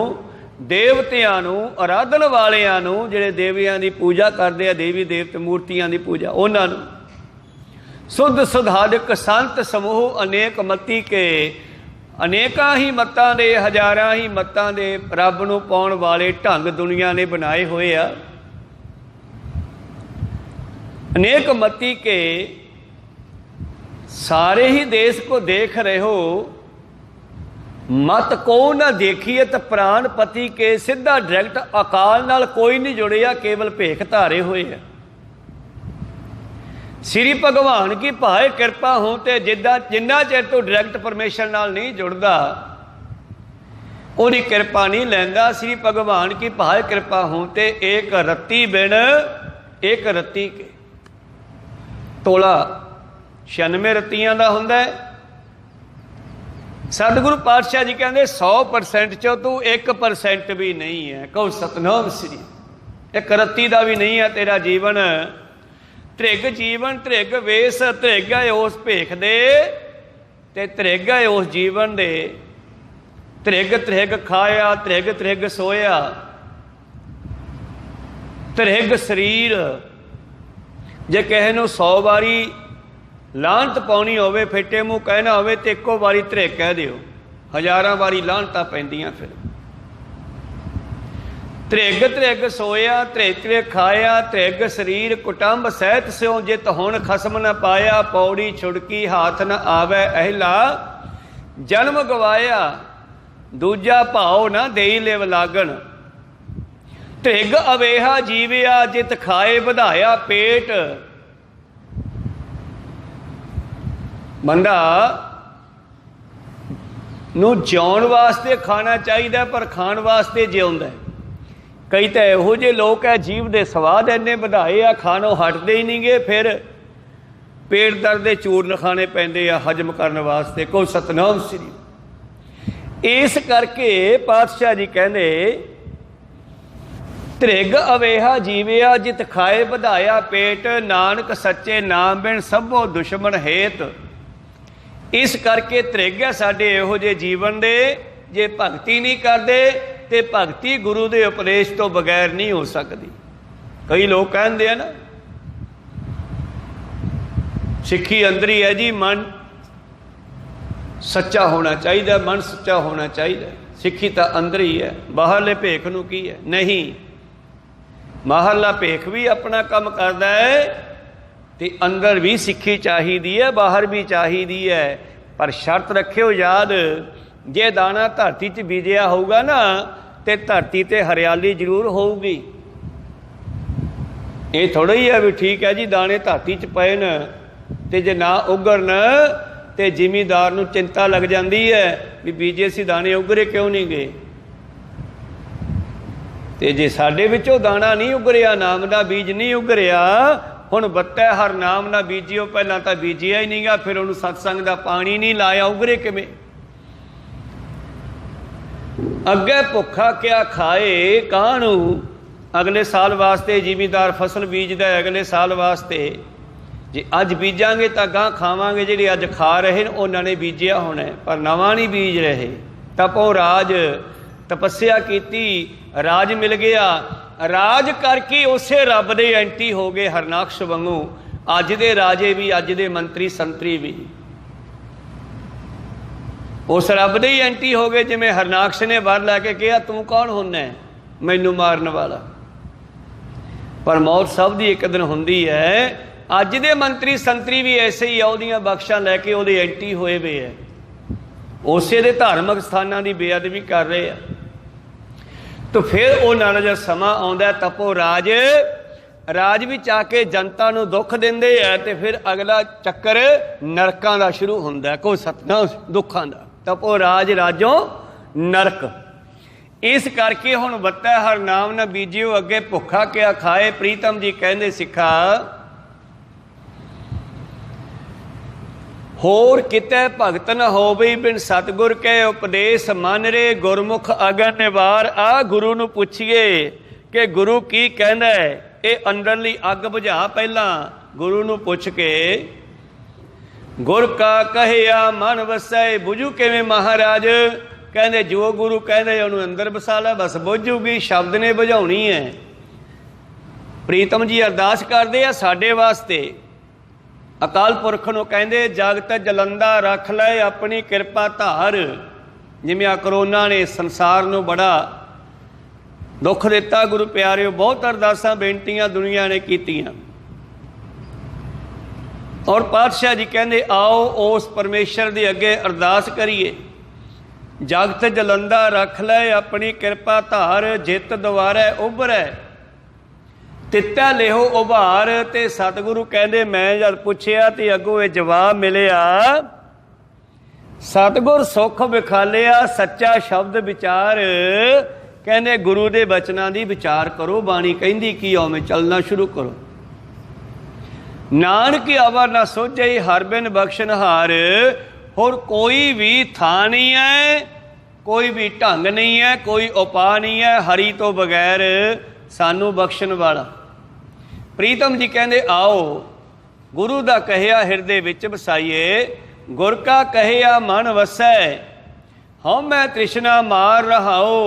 देवतियां नूं, आराधन वालियां नूं, जिहड़े देवियां की पूजा करते हैं, देवी देवते मूर्तियां की पूजा, उन्हां नूं सुध सुधादक संत समूह अनेक मती के। अनेकां ही मतां दे, हज़ारां ही मतां दे रब नूं पाउण वाले ढंग दुनिया ने बनाए हुए आ। अनेक मती के सारे ही देश को देख रहे हो, मत को ना देखिए तो प्राण पति के। सीधा डायरैक्ट अकाल नाल कोई नहीं जुड़िया, केवल भेख धारे हुए है। श्री भगवान की भाए कृपा हो तो जिन्ना चेर तो डायरैक्ट परमेश्वर नाल नहीं जुड़ता, उहदी कृपा नहीं लैंदा। श्री भगवान की भाए कृपा हो तो एक रत्ती बिन एक रत्ती के। तोला 96 रत्तियां का हुंदा है। सतगुरु पातशाह जी कहते 100% चो तू 1% भी नहीं है। कहो सतनाम श्री। एक रत्ती का भी नहीं है तेरा जीवन। त्रिग जीवन त्रिग वेस, त्रिग है उस भेख दे ते त्रिग है उस जीवन दे। त्रिग त्रिग खाया, त्रिग त्रिग सोया, त्रिग शरीर। जे किसी नूं 100 वारी लानत पाउणी होवे, फिटे मूँह कहना होवे तो एको बारी त्रिग कह दिओ, हज़ारां वारी लानतां पैंदियां। फिर त्रिग त्रिग सोया, त्रिग त्रिग खाया, त्रिग शरीर कुटुंब सहित स्यों जित हुण खसम न पाया। पौड़ी छुड़की हाथ न आवे अहिला, जन्म गवाया दूजा भाव न देई लिव लागन। त्रिग अवेहा जीविया जित खाए ਵਧਾਇਆ पेट। बंदा नूं जिउण वास्ते खाना चाहिए, पर खाण वास्ते जिउंदा है। कई तो यहो जे लोग है जीव के स्वाद इन्ने ਵਧਾਏ आ, खानों हटते ही नहीं गए। फिर पेट दर्द के चूरन खाने पैंदे आ हजम करने वास्ते। को सतनाम श्री। इस करके पातशाह जी कहते ਧ੍ਰਿਗ ਅਵੇਹਾ ਜੀਵਿਆ ਜਿਤ ਖਾਏ ਵਧਾਇਆ पेट नानक सच्चे नाम बिन सबो दुश्मन हेत। इस करके ਧ੍ਰਿਗ है साडे ਇਹੋ ਜਿਹੇ जीवन दे, जे भगती नहीं करते तो भगती गुरु के उपदेश तो बगैर नहीं हो सकती। कई लोग कहते हैं ना सिੱਖੀ अंदर ही है जी, मन सच्चा होना चाहिए, मन सच्चा होना चाहिए। सिੱਖੀ तो अंदर ही है, बाहरले भेख नूं की है नहीं। बाहरला भेख भी अपना काम करता है तो अंदर भी सिੱਖੀ चाहिदी है, बाहर भी चाहिदी है। पर शर्त रखियो याद, जे दाना धरती च बीजिया होगा ना तो धरती ते हरियाली जरूर होगी। ये थोड़ा ही है भी ठीक है जी दाने धरती च पे न ते जे ना उगरन तो जिमीदार नूं चिंता लग जाती है भी बीजे सी दाने उगरे क्यों नहीं गए। तो जे साडे विचों दाना नहीं उगरिया, नाम का बीज नहीं उगरिया, हुण बत्ता हर नाम ना बीजियो, पहला तो बीजिया ही नहीं गा, फिर उन्होंने सत्संग का पानी नहीं लाया, उगरे किवें। अगे भुखा क्या खाए काहनू, अगले साल वास्ते जिमीदार फसल बीजदा है अगले साल वास्ते। जे अज बीजांगे तो गां खावांगे, जिहड़े अज खा रहे हैं उन्होंने बीजिया होना है पर नवां नहीं बीज रहे। तपो राज तपस्या की, राज मिल गया, राज करके उसे रब दे एंटी हो गए हरनाक्ष वांगू। अज दे राजे भी, अज दे मंत्री संतरी भी उस रब दे ही एंटी हो गए। जिवें हरनाक्ष ने वर लैके कहा तू कौन होना है मैनू मारन वाला। पर मौत सब दी एक दिन हुंदी है। अज दे मंत्री संतरी भी ऐसे ही ओहदियां बख्शां लैके ओहदे एंटी होए वे है, उसे दे धार्मिक स्थानां दी बेअदबी कर रहे हैं। तो फिर उन्होंने जब समा आउंदा तपो राज, राज भी चाह के जनता नूं दुख दिंदे है तो फिर अगला चक्कर नरकां दा शुरू हुंदा, कोई सतनाम दुखां दा। तपो राज राजों नरक। इस करके हुण बत्ता हर नाम न बीजियो, अगे भुखा क्या खाए। प्रीतम जी कहंदे सिखा होर किते भगत न होवे बिन सतगुर के उपदेश, मन रे गुरमुख अगन निवार। आ गुरु नूं पुछिए कि गुरु की कहंदा है। ये अंदरली अग बुझा पहला गुरु नूं पुछ के। गुर का कहिया मन वसै बुझू किवें महाराज। कहंदे जो गुरु कहंदे उहनूं अंदर बसा लै, बस बुझूगी, शब्द ने बुझाउणी है। प्रीतम जी अरदास करदे आ साडे वास्ते। अकाल पुरख नूं कहंदे जगत जलंदा रख लै अपनी किरपा धार। जिवें आ करोना ने संसार नूं बड़ा दुख दिता, गुरु प्यारिओ बहुत अरदासां बेनतियां दुनिया ने कीतियां। और पातशाह जी कहंदे आओ उस परमेश्वर दे अगे अरदास करिए। जगत जलंदा रख लै अपनी किरपा धार, जित दुआरै उभरै तित्ता लेहो उभार। ते सतगुरु कहंदे मैं जद पुछया तो अगों ये जवाब मिलिया, सतगुर सुख विखालिया सच्चा शब्द विचार। कहंदे गुरु दे बचनां दी विचार करो, बाणी कहंदी की उवें चलना शुरू करो। नानक अवर ना सोझई हर बिन बख्शनहार। होर कोई भी थां नहीं है, कोई भी ढंग नहीं है, कोई उपाय नहीं है हरि तो बगैर सानू बख्शण वाला। प्रीतम जी कहंदे आओ गुरु दा कहिया हिरदे विच वसाइए। गुर का कहिया मन वसै हौ मैं तृष्णा मार रहाओ।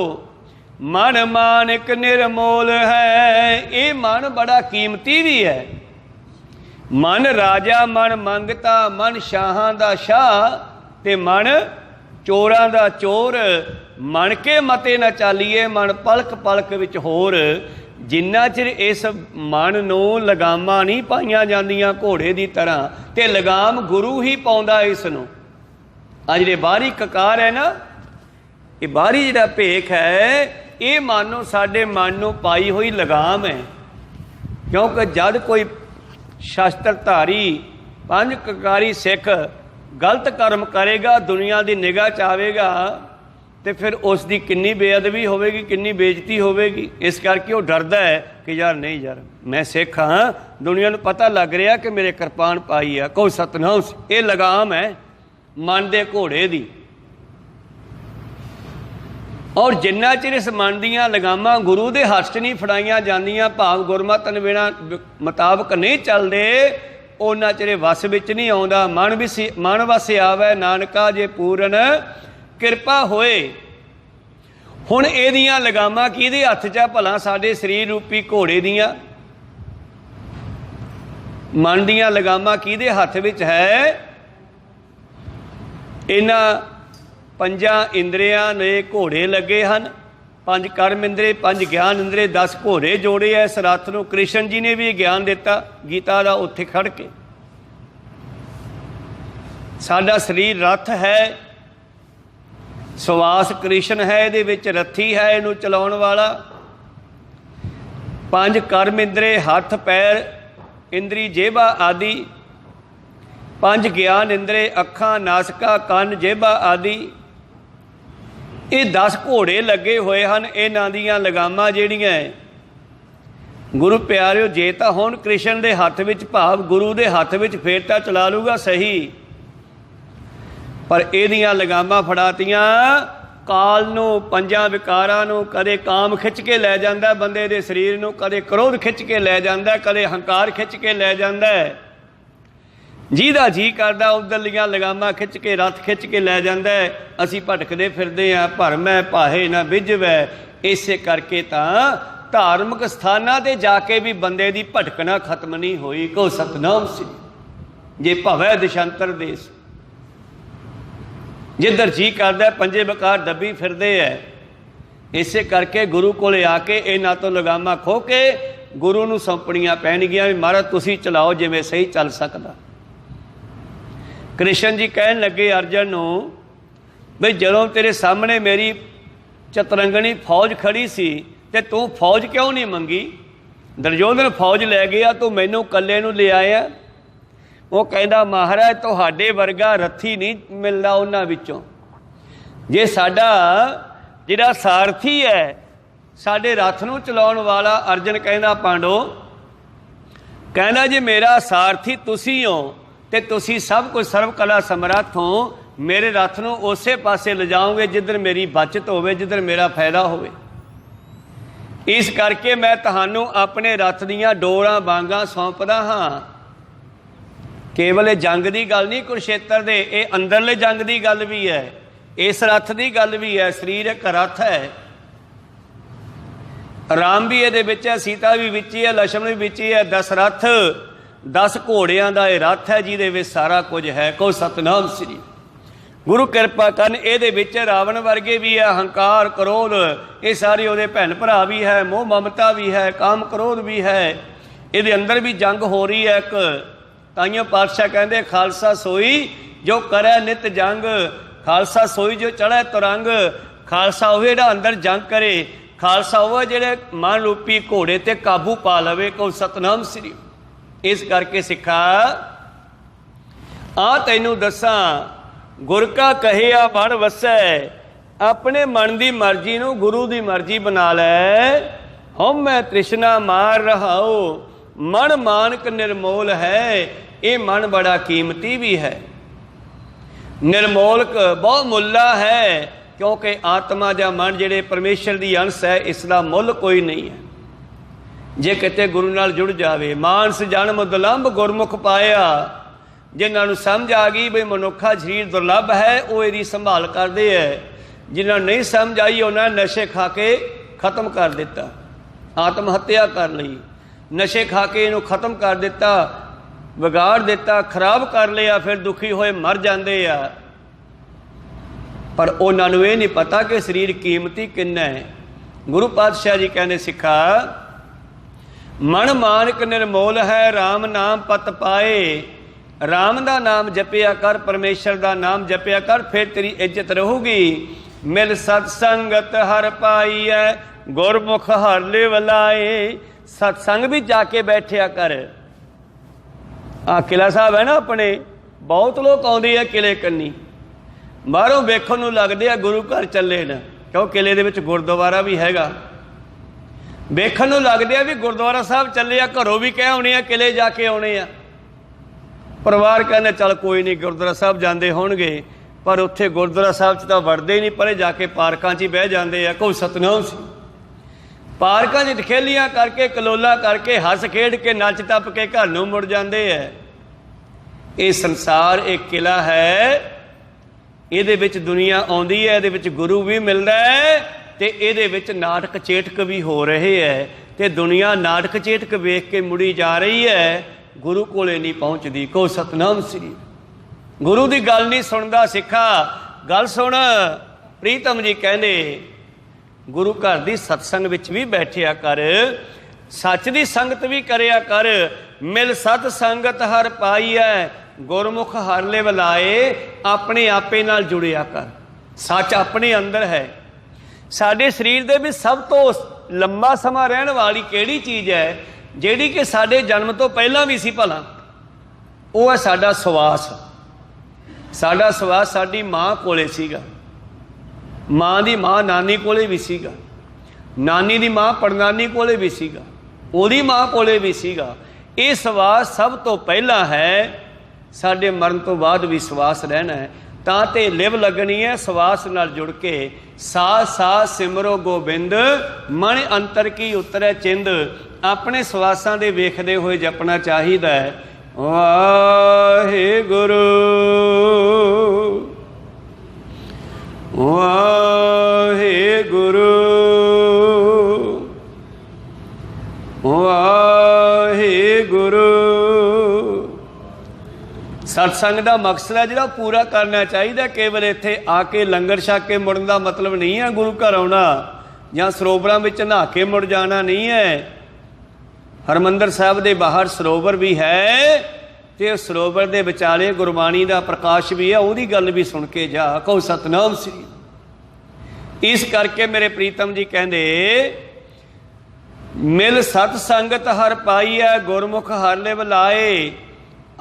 मन मानिक निर्मोल है। ये मन बड़ा कीमती भी है। मन राजा मन मंगता, मन शाहां दा शाह ते मन चोरां दा चोर। मन के मते न चालीए मन पलक पलक विच होर। जिन्ना चिर इस मन नूं लगामां नहीं पाईयां जांदियां घोड़े की तरह, तो लगाम गुरु ही पाउंदा इस नूं। आ जिहड़े बाहरी ककार है ना, ये बाहरी जिहड़ा भेख है, ये मानो साडे मन नूं पाई हुई लगाम है। क्योंकि जद कोई शास्त्रधारी पंज ककारी सिख गलत कर्म करेगा, दुनिया की निगाह च आवेगा, तो फिर उसकी कितनी बेअदबी होगी, कितनी बेइज्जती होगी। इस करके वो डरदा है कि यार नहीं यार मैं सिख हाँ, दुनिया को पता लग रहा कि मेरे कृपान पाई है। कोई सतनाम, ये लगाम है मन दे घोड़े दी। और जिन्ना चिर इस मन दियां लगामां गुरु दे हत्थ 'च नहीं फड़ाईयां जांदियां, भाव गुरमत बिना मुताबक नहीं चलदे, उन्ना चिर वस विच नहीं आउंदा। मन वस आवे नानका जे पूरन किरपा होए। हुण इहदियां लगामां किहदे हत्थ 'च आ भला? साडे शरीर रूपी घोड़े दियां। मन दियां लगामां किहदे हत्थ विच है? इन्हां पंजां इंद्रियां ने घोड़े लगे हैं, 5 कर्म इंद्रे, 5 ज्ञान इंद्रे, 10 घोड़े जोड़े है। इस रथ नूं कृष्ण जी ने भी ज्ञान दिता गीता का उत्थे खड़ के। साडा शरीर रथ है, सुवास कृष्ण है, इहदे विच रथी है, इहनूं चलाउण वाला। 5 कर्म इंद्रे, हथ पैर इंद्री जेबा आदि। 5 ज्ञान इंद्रे, अखां नासका कन जेबा आदि। ये 10 घोड़े लगे हुए हैं। इन्हां दियां लगामां जिहड़ियां गुरु प्यारिओ जे तां होण कृष्ण दे हत्थ विच, भाव गुरु दे हत्थ विच, फेर तां चला लूगा सही। पर इहदियां लगामां फड़ातियां काल नूं, 5 विकारां नूं। कदे काम खिच के लै जांदा बंदे दे शरीर नूं, कदे क्रोध खिच के लै जांदा, कदे हंकार खिच के लै जांदा। जिहदा जी करदा उधरलियां लगामां खिच के, रथ खिच के लै जांदा। असीं भटकदे फिरदे आ, भरमै भाहे ना बिजवै। इसे करके तां धार्मिक स्थानां ते जाके भी बंदे दी भटकना खत्म नहीं होई। को सतनाम श्री जे भवै देशांतर देश। जिधर जी करदा 5 विकार दबी फिरदे है। इसे करके गुरु कोले आके इन्हां तो लगामां खो के गुरु नूं सौंपणियां पैणगीआं भी महाराज तुसीं चलाओ जिवें सही चल सकदा। कृष्ण जी कहन लगे अर्जन नूं बई जदों तेरे सामने मेरी चतरंगणी फौज खड़ी सी ते तू फौज क्यों नहीं मंगी? दुर्योधन फौज लै गया, तू मैनू कल्ले नूं ले आया। वो कहंदा महाराज तुहाडे वर्गा रथी नहीं मिलदा उन्हां विचों। जे साडा जिहड़ा सारथी है, साडे रथ नूं चलाउण वाला, अर्जन कहंदा पांडो कहंदा जे मेरा सारथी तुसीं हो ते तुसीं सब कुछ सर्व कला समर्थ हो, मेरे रथ नूं उसे पासे लिजाओगे जिधर मेरी बचत होवे, जिधर मेरा फायदा होवे। इस करके मैं तुहानूं अपने रथ दीयां डोरां बांगां सौंपदा हां। केवल ये जंग की गल नहीं कुरुक्षेत्र दे, ये अंदरले जंग की गल भी है, इस रथ की गल भी है। शरीर एक रथ है। राम भी ये विच है, सीता भी विच ही है, लक्ष्मण भी विच ही है। 10 रथ 10 घोड़ियां का यह रथ है जिहदे विच सारा कुछ है। को सतनाम श्री गुरु कृपा करन। इहदे विच रावण वर्गे भी है, हंकार क्रोध ये सारे उहदे भैन भरा भी है, मोह ममता भी है, काम क्रोध भी है। इहदे अंदर भी जंग हो रही है। एक ताइयों पातशाह कहते खालसा सोई जो करे नित जंग, खालसा सोई जो चढ़े तुरंग। खालसा वो जिहड़ा अंदर जंग करे, खालसा वो जिहड़े मन रूपी घोड़े ते काबू पा लवे। को सतनाम श्री इस करके सिखा आ तैनू दसां गुर का कहिया मन वसै। अपने मन की मर्जी नूं गुरु की मर्जी बना लै। हम मैं तृष्णा मार रहाओ, मन मानक निर्मोल है। ये मन बड़ा कीमती भी है, निर्मोलक बहुत मुल्ला है, क्योंकि आत्मा या मन जिहड़े परमेश्वर की अंश है, इसका मुल कोई नहीं है। जे किते गुरु नाल जुड़ जावे। मानस जन्म दुलंभ गुरमुख पाया। जिन्हां नूं समझ आ गई भी मनुखा शरीर दुर्लभ है, वो इसकी संभाल करते हैं। जिन्हां नहीं समझ आई उन्होंने नशे खा के खत्म कर दिता, आत्म हत्या कर ली। नशे खा के इनू खत्म कर दिता, बिगाड़ दिता, खराब कर लिया, फिर दुखी होए मर जाते आ। पर उन्होंने ये नहीं पता कि शरीर कीमती किन्ना है। गुरु पातशाह जी कहने सिखा मन मानक निर्मोल है, राम नाम पत पाए। राम का नाम जपिया कर, परमेश्वर का नाम जपिया कर, फिर तेरी इज्जत रहूगी। मिल सत्संगत हर पाई है, गुरमुख हर ले वलाए। सत्संग भी जाके बैठिया कर। आ किला साहब है ना अपने, बहुत लोग आउंदे आ किले कन्नी, बाहरों वेखण नूं लगदे आ गुरु घर चले न, क्यों किले दे विच गुरद्वारा भी हैगा। वेखण नूं लगदे आ भी गुरद्वारा साहब चले आ, घरों भी कह आउणे आ, किले जाके आउणे आ। परिवार कहने चल कोई नहीं गुरद्वारा साहब जाते होणगे, पर उत्थे गुरुद्वारा साहब च तां वड़दे ही नहीं, परे जाके पार्कां च ही बह जाते हैं। कोई सतनाम सी पार्कां च खेलियां करके कलोला करके हस खेड के नच टप के घर नूं मुड़ जाते हैं। ये संसार एक किला है, ਇਹਦੇ ਵਿੱਚ ਦੁਨੀਆ ਆਉਂਦੀ ਹੈ, ਇਹਦੇ ਵਿੱਚ ਗੁਰੂ ਵੀ ਮਿਲਦਾ ਹੈ ਤੇ ਇਹਦੇ ਵਿੱਚ ਨਾਟਕ ਚੇਟਕ ਵੀ ਹੋ ਰਹੇ ਹੈ ਤੇ ਦੁਨੀਆ ਨਾਟਕ ਚੇਟਕ ਵੇਖ ਕੇ ਮੁੜੀ ਜਾ ਰਹੀ ਹੈ, ਗੁਰੂ ਕੋਲੇ ਨਹੀਂ ਪਹੁੰਚਦੀ। ਕੋ ਸਤਨਾਮ ਸ੍ਰੀ ਗੁਰੂ ਦੀ ਗੱਲ ਨਹੀਂ ਸੁਣਦਾ ਸਿੱਖਾ। ਗੱਲ ਸੁਣ, ਪ੍ਰੀਤਮ ਜੀ ਕਹਿੰਦੇ ਗੁਰੂ ਘਰ ਦੀ ਸਤਸੰਗ ਵਿੱਚ ਵੀ ਬੈਠਿਆ ਕਰ, ਸੱਚ ਦੀ ਸੰਗਤ ਵੀ ਕਰਿਆ ਕਰ। ਮਿਲ ਸਤ ਸੰਗਤ ਹਰ ਪਾਈ ਹੈ, ਗੁਰਮੁਖ ਹਰ ਲਿਵ ਲਾਏ, ਆਪਣੇ ਆਪੇ ਨਾਲ ਜੁੜਿਆ ਕਰ। ਸੱਚ ਆਪਣੇ ਅੰਦਰ ਹੈ। ਸਾਡੇ ਸਰੀਰ ਦੇ ਵਿੱਚ ਸਭ ਤੋਂ ਲੰਮਾ ਸਮਾਂ ਰਹਿਣ ਵਾਲੀ ਕਿਹੜੀ ਚੀਜ਼ ਹੈ, ਜਿਹੜੀ ਕਿ ਸਾਡੇ ਜਨਮ ਤੋਂ ਪਹਿਲਾਂ ਵੀ ਸੀ ਭਲਾ? ਉਹ ਹੈ ਸਾਡਾ ਸਵਾਸ। ਸਾਡਾ ਸਵਾਸ ਸਾਡੀ ਮਾਂ ਕੋਲੇ ਸੀਗਾ, ਮਾਂ ਦੀ ਮਾਂ ਨਾਨੀ ਕੋਲੇ ਵੀ ਸੀਗਾ, ਨਾਨੀ ਦੀ ਮਾਂ ਪੜਨਾਨੀ ਕੋਲੇ ਵੀ ਸੀਗਾ, ਉਹਦੀ ਮਾਂ ਕੋਲੇ ਵੀ ਸੀਗਾ। ਇਹ ਸਵਾਸ ਸਭ ਤੋਂ ਪਹਿਲਾਂ ਹੈ। ਸਾਡੇ ਮਰਨ ਤੋਂ ਬਾਅਦ ਵੀ ਸਵਾਸ ਰਹਿਣਾ ਹੈ, ਤਾਂ ਤੇ ਲਿਵ ਲੱਗਣੀ ਹੈ ਸਵਾਸ ਨਾਲ ਜੁੜ ਕੇ। ਸਾਹ ਸਾਹ ਸਿਮਰੋ ਗੋਬਿੰਦ, ਮਨ ਅੰਤਰ ਕੀ ਉਤਰੈ ਚਿੰਦ। ਆਪਣੇ ਸਵਾਸਾਂ ਦੇ ਵੇਖਦੇ ਹੋਏ ਜਪਣਾ ਚਾਹੀਦਾ ਹੈ, ਵਾਹਿਗੁਰੂ ਵਾਹਿਗੁਰੂ ਵਾਹਿਗੁਰੂ। सत्संग का मकसद है जिहड़ा पूरा करना चाहिए। केवल इत्थे आके लंगर छक के मुड़न का मतलब नहीं है गुरु घर आना, या सरोवरों में नहा के मुड़ जाना नहीं है। हरमंदर साहब के बाहर सरोवर भी है, तो सरोवर के विचाले गुरबाणी का प्रकाश भी है, उसकी गल भी सुन के जा। कहो सतनाम श्री। इस करके मेरे प्रीतम जी कहते मिल सत संगत हर पाई है, गुरमुख हर लिव लाए।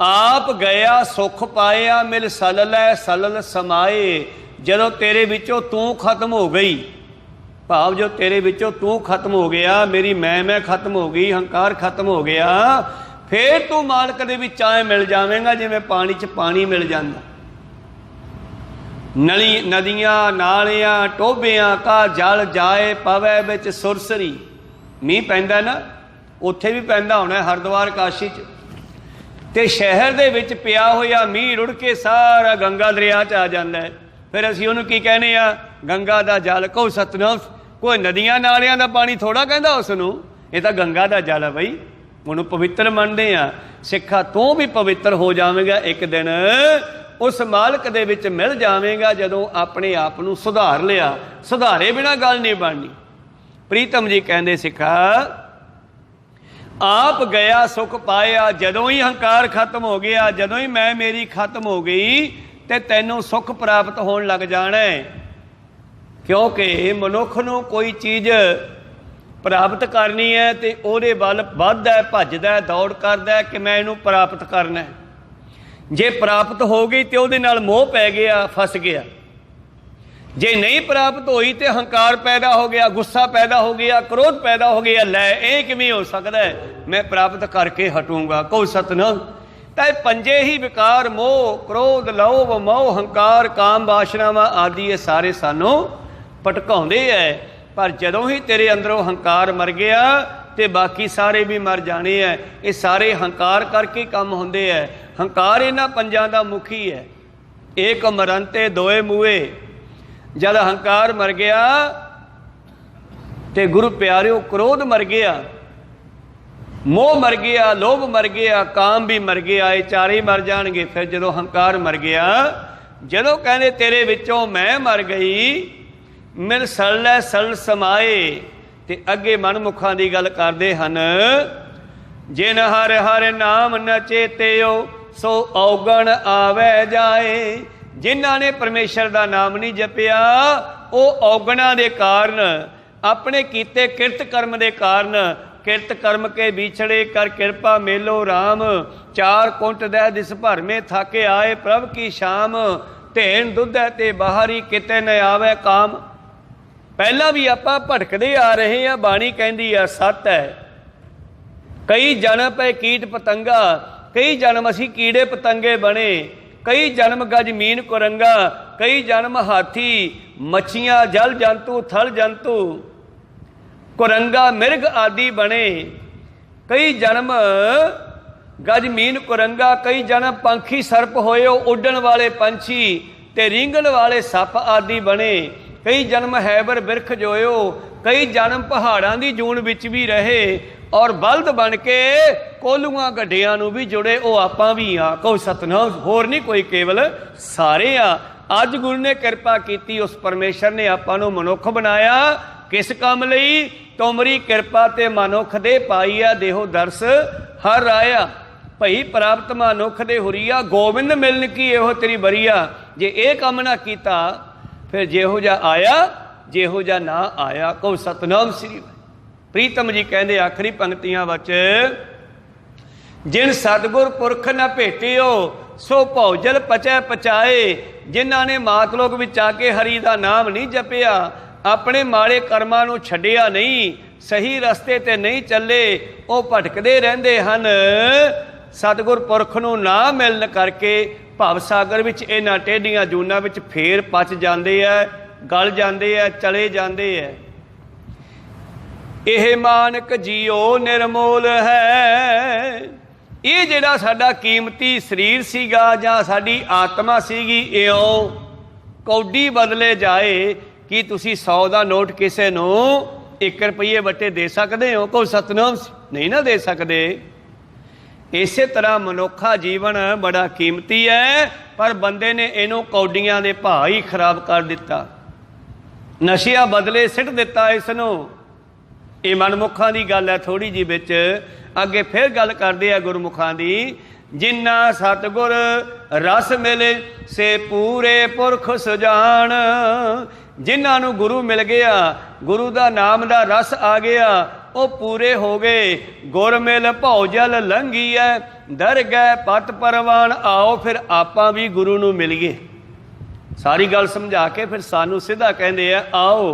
आप गया सुख पाया, मिल सलल है सलल समाए। जदों तेरे विचों तू खत्म हो गई, भाव जो तेरे विचों तू खत्म हो गया, मेरी मैं खत्म हो गई, हंकार खत्म हो गया, फिर तू मालक दे विच आए मिल जावेगा जिवें पानी च पानी मिल जाता। नली नदियां नालियां टोबियां का जल जाए पवै विच सुरसरी। मींह पैंदा ना, उत्थे भी पैंदा होना हरिद्वार काशी च, ਤੇ ਸ਼ਹਿਰ ਦੇ ਵਿੱਚ ਪਿਆ ਹੋਇਆ ਮੀਂਹ ਰੁੜ ਕੇ ਸਾਰਾ ਗੰਗਾ ਦਰਿਆ 'ਚ ਆ ਜਾਂਦਾ ਹੈ। ਫਿਰ ਅਸੀਂ ਉਹਨੂੰ ਕੀ ਕਹਿੰਦੇ ਆ? ਗੰਗਾ ਦਾ ਜਲ। ਕਹੋ ਸਤਨਾਮ। ਕੋਈ ਨਦੀਆਂ ਨਾਲਿਆਂ ਦਾ ਪਾਣੀ ਥੋੜ੍ਹਾ ਕਹਿੰਦਾ ਉਸ ਨੂੰ, ਇਹ ਤਾਂ ਗੰਗਾ ਦਾ ਜਲ ਹੈ ਬਈ, ਉਹਨੂੰ ਪਵਿੱਤਰ ਮੰਨਦੇ ਆ। ਸਿੱਖਾ ਤੂੰ ਵੀ ਪਵਿੱਤਰ ਹੋ ਜਾਵੇਂਗਾ ਇੱਕ ਦਿਨ, ਉਸ ਮਾਲਕ ਦੇ ਵਿੱਚ ਮਿਲ ਜਾਵੇਂਗਾ ਜਦੋਂ ਆਪਣੇ ਆਪ ਨੂੰ ਸੁਧਾਰ ਲਿਆ। ਸੁਧਾਰੇ ਬਿਨਾਂ ਗੱਲ ਨਹੀਂ ਬਣਨੀ। ਪ੍ਰੀਤਮ ਜੀ ਕਹਿੰਦੇ ਸਿੱਖਾ आप गया सुख पाया। जदों ही हंकार खत्म हो गया, जदों ही मैं मेरी खत्म हो गई, तो तैनूं सुख प्राप्त होने लग जाना है। क्योंकि मनुख नूं कोई चीज़ प्राप्त करनी है तो ਉਹਦੇ ਵੱਲ ਵੱਧਦਾ ਹੈ, ਭੱਜਦਾ ਹੈ, ਦੌੜ ਕਰਦਾ ਹੈ ਕਿ मैं ਇਹਨੂੰ प्राप्त करना है। जे प्राप्त हो गई तो ਉਹਦੇ ਨਾਲ मोह पै गया, फस गया। जे नहीं प्राप्त हुई तो हंकार पैदा हो गया, गुस्सा पैदा हो गया, क्रोध पैदा हो गया। लै ये किवें हो सकता है, मैं प्राप्त करके हटूंगा। कहो सतनाम। तो पंजे ही विकार मोह क्रोध लोभ मोह हंकार काम वासनावां आदि ये सारे सानों भटकाउंदे है। पर जदों ही तेरे अंदरों हंकार मर गया तो बाकी सारे भी मर जाने हैं। ये सारे हंकार करके काम होंदे है। हंकार इन्हां पंजां दा मुखी है। एक मरंते दोए मूए। जद हंकार मर गया तो गुरु प्यारिओ क्रोध मर गया, मोह मर गया, लोभ मर गया, काम भी मर गया, ये चारे मर जाएंगे। फिर जो हंकार मर गया, जदों कहने तेरे विचों मैं मर गई, मिल सल सल समाए। तो अगे मनमुखां की गल करते हैं, जिन हर हर नाम न चेतेओ सो औगण आवे जाए। जिन्हां ने परमेश्वर का नाम नहीं जपिया, वो औगणा के कारण, अपने कीते किरत कर्म के कारण, किरत कर्म के बिछड़े कर कृपा मेलो राम। चार कुंट दह दिस भर में थाके आए प्रभ की शाम। धेन दुध है ते बाहरी किते न आवे काम। पहला भी आपां भटकदे आ रहे हैं। बाणी कहती है सत है। कई जन्म पे कीट पतंगा, कई जन्म असी कीड़े पतंगे बने, कई जन्म गज मीन कुरंगा, कई जन्म हाथी मच्छियाँ जल जंतु थल जंतु कुरंगा मिर्ग आदि बने। कई जन्म गज मीन कुरंगा, कई जन्म पंखी सर्प होए उड्डण वाले पंछी ते रींगण वाले सप आदि बने। कई जन्म हैबर बिरख जोयो, कई जन्म पहाड़ां दी जून विच भी रहे और बलद बन के कोलूआं गड्डियां नूं भी जुड़े। वो आपां भी आ, कोई सतनाम होर नहीं कोई, केवल सारे आ। अज गुरु ने कृपा की, उस परमेश्वर ने आपां नूं मनुख बनाया किस काम लई? तुमरी कृपा ते मनुख दे पाईया देहो दर्श हर आया। भई प्राप्त मनुख दे हुरिया, गोविंद मिलन की एहो तेरी बरिया। जे ये काम ना कीता फिर जेहो जा आया जेहो जा ना आया। को सतनाम श्री प्रीतम जी कहते आखिरी पंक्तियां बच, जिन सतगुर पुरख न भेटियो सो भौजल पचै पचाए। जिन्हां ने मातलोक विच आके हरि दा नाम नहीं जपिया, अपने माड़े कर्मां नूं छड्डिया नहीं, सही रस्ते ते नहीं चले, वो भटकदे रहिंदे हन। सतगुर पुरख नूं ना मिलन करके भव सागर विच इन्हां टेढ़ियां जूनां विच फेर पच जांदे है, गल जांदे है, चले जांदे है। यह मानक जियो निर्मोल है। ये जिहड़ा साडा कीमती शरीर सीगा जां साडी आत्मा सीगी, इउं कौडी बदले जाए कि तुसी 100 दा नोट किसे नूं 1 रुपये वट्टे दे सकदे हो? कोई सतनाम नहीं ना दे सकदे। इसे तरह मनुखा जीवन बड़ा कीमती है, पर बंदे ने इनू कौडियां दे भाव ही खराब कर दिता, नशिया बदले सिट दिता इसनू। ये मनमुखा की गल है थोड़ी जी बिच। अगे फिर गल करते हैं गुरमुखा की, जिन्ना सतगुर रस मिले से पूरे पुरख सुजान। जिन्हों गुरु मिल गया, गुरु का नाम का रस आ गया, वो पूरे हो गए। गुर मिल भौजल लंघी है, दर गए पत परवान। आओ फिर आपां भी गुरु नूं मिलीए। सारी गल समझा के फिर सानू सीधा कहते हैं, आओ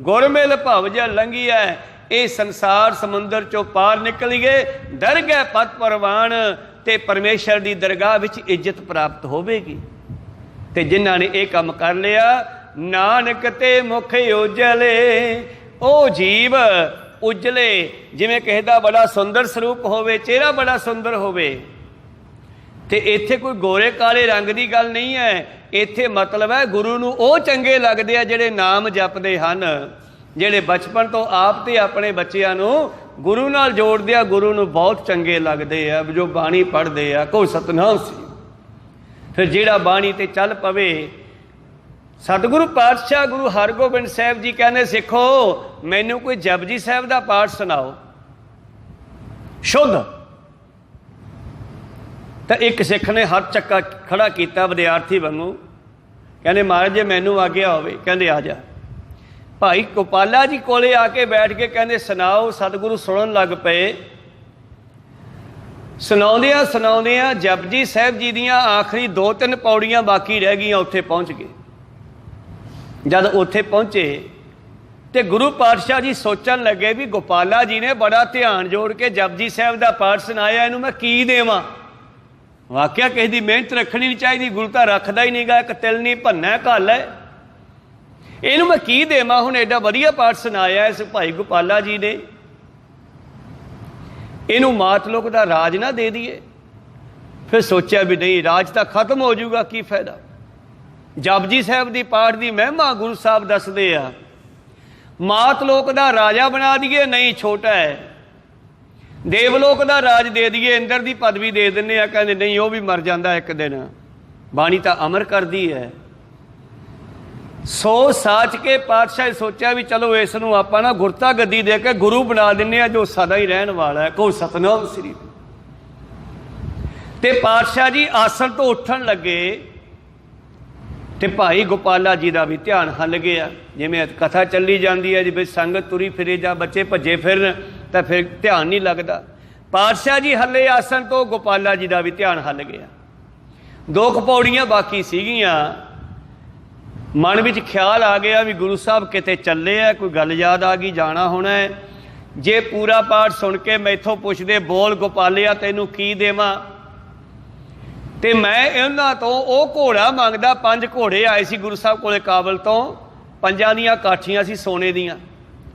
गुर मिल भौजल लंघी है, ये संसार समुंदर चो पार निकलीए, दर गए पत परवान, ते परमेश्वर की दरगाह विच इज्जत प्राप्त होवेगी। ते जिन्हां ने यह काम कर लिया, नानक ते मुख उजले। ओ जीव उजले, जिवें किसी दा बड़ा सुंदर स्वरूप होवे, चेहरा बड़ा सुंदर होवे, ते इत्थे कोई गोरे काले रंग की गल नहीं है। इत्थे मतलब है गुरु नूं ओ चंगे लगदे आ जिहड़े नाम जपदे हन, जिहड़े बचपन तो आप ते अपने बच्चिआं नूं गुरु नाल जोड़दे आ, गुरु नूं बहुत चंगे लगदे आ, जो बाणी पढ़दे आ। कोई सतनाम सी। फिर जिहड़ा बाणी ते चल पवे, सतगुरु पातशाह गुरु हरगोबिंद साहब जी कहने, सिखो मैनू कोई जपजी साहब का पाठ सुनाओ शुद्ध। तो एक सिख ने हथ चक्का खड़ा किया विद्यार्थी वांगू, कहने महाराज जे मैनू आग्या होवे। कहते आ जा। भाई गोपाला जी कोले आके बैठ के कहते सुनाओ। सतगुरु सुनन लग पे। सुनाउंदियां सुनाउंदियां जपजी साहब जी दियां आखिरी 2-3 पौड़ियां बाकी रह गई, उत्थे पहुँच गए। जद उत्थे पहुँचे तो गुरु पातशाह जी सोचन लगे भी गोपाला जी ने बड़ा ध्यान जोड़ के जपजी साहब का पाठ सुनाया, इनू मैं की देवां? वाकया किसी की मेहनत रखनी नहीं चाहिए, गुरु तो रखता ही नहीं गा, एक तिल नहीं भन्ना घल है, इनू मैं की देवां? हुण एडा वधिया पाठ सुनाया इस भाई गोपाला जी ने, इनू मातलोक का राज ना दे दिए। फिर सोचा भी नहीं, राज तो खत्म हो जाऊगा, की फायदा। जपजी साहब की पाठ की महिमा गुरु साहब दसदे आ, मातलोक का राजा बना दिए, नहीं छोटा है। देवलोक का राज दे दिए, इंद्र की पदवी दे देने, कहते नहीं वो भी मर जाता एक दिन। बाणी तो अमर कर दी है। सोच साच के पातशाह सोचा भी चलो इसनूं आपां ना गुरता गद्दी दे के गुरु बना दिने, जो सदा ही रहन वाला है। कोई सतनाम श्री। ते पातशाह जी आसन तो उठन लगे, तो भाई गोपाला जी का भी ध्यान हल गया। जिमें कथा चली जाती है, जिवें संगत तुरी फिरे जा बच्चे भजे फिरन, तो फिर ध्यान नहीं लगता। पातशाह जी हले आसन तो गोपाला जी का भी ध्यान हल गया। 2 पौड़ियां बाकी सीगियां। मन में ख्याल आ गया भी गुरु साहब किते चले है, कोई गल याद आ गई, जाना होना है। जे पूरा पाठ सुन के मैथों पुछदे, बोल गोपालिया तैनू की देवां? ਤੇ ਮੈਂ ਇਹਨਾਂ ਤੋਂ ਉਹ ਘੋੜਾ ਮੰਗਦਾ। 5 ਘੋੜੇ ਆਏ ਸੀ ਗੁਰੂ ਸਾਹਿਬ ਕੋਲੇ ਕਾਬਲ ਤੋਂ, 5 ਦੀਆਂ ਕਾਠੀਆਂ ਸੀ ਸੋਨੇ ਦੀਆਂ,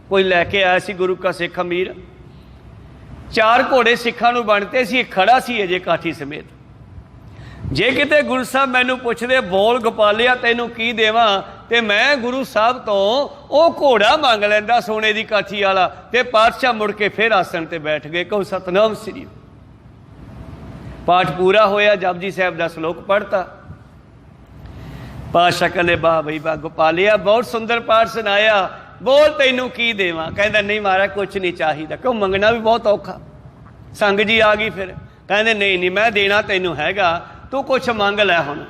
ਕੋਈ ਲੈ ਕੇ ਆਇਆ ਸੀ ਗੁਰੂ ਕਾ ਸਿੱਖ ਅਮੀਰ। 4 ਘੋੜੇ ਸਿੱਖਾਂ ਨੂੰ ਬਣਤੇ ਸੀ, ਖੜਾ ਸੀ ਅਜੇ ਕਾਠੀ ਸਮੇਤ। ਜੇ ਕਿਤੇ ਗੁਰੂ ਸਾਹਿਬ ਮੈਨੂੰ ਪੁੱਛਦੇ, ਬੋਲ ਗੋਪਾਲਿਆ ਤੈਨੂੰ ਕੀ ਦੇਵਾਂ, ਤੇ ਮੈਂ ਗੁਰੂ ਸਾਹਿਬ ਤੋਂ ਉਹ ਘੋੜਾ ਮੰਗ ਲੈਂਦਾ ਸੋਨੇ ਦੀ ਕਾਠੀ ਵਾਲਾ। ਤੇ ਪਾਤਸ਼ਾਹ ਮੁੜ ਕੇ ਫਿਰ ਆਸਣ ਤੇ ਬੈਠ ਗਏ। ਕਹੋ ਸਤਨਾਮ ਸ੍ਰੀ। ਪਾਠ ਪੂਰਾ ਹੋਇਆ, ਜਪਜੀ ਸਾਹਿਬ ਦਾ ਸ਼ਲੋਕ ਪੜ੍ਹਤਾ। ਪਾਤਸ਼ਾਹ ਕਹਿੰਦੇ ਵਾਹ ਬਈ ਵਾਹ ਗੋਪਾਲਿਆ, ਬਹੁਤ ਸੁੰਦਰ ਪਾਠ ਸੁਣਾਇਆ, ਬੋਲ ਤੈਨੂੰ ਕੀ ਦੇਵਾਂ। ਕਹਿੰਦਾ ਨਹੀਂ ਮਹਾਰਾਜ ਕੁਛ ਨਹੀਂ ਚਾਹੀਦਾ। ਕਿਉਂ, ਮੰਗਣਾ ਵੀ ਬਹੁਤ ਔਖਾ। ਸੰਗ ਜੀ ਆ ਗਈ ਫਿਰ, ਕਹਿੰਦੇ ਨਹੀਂ ਨਹੀਂ ਮੈਂ ਦੇਣਾ ਤੈਨੂੰ ਹੈਗਾ, ਤੂੰ ਕੁਛ ਮੰਗ ਲੈ ਹੁਣ।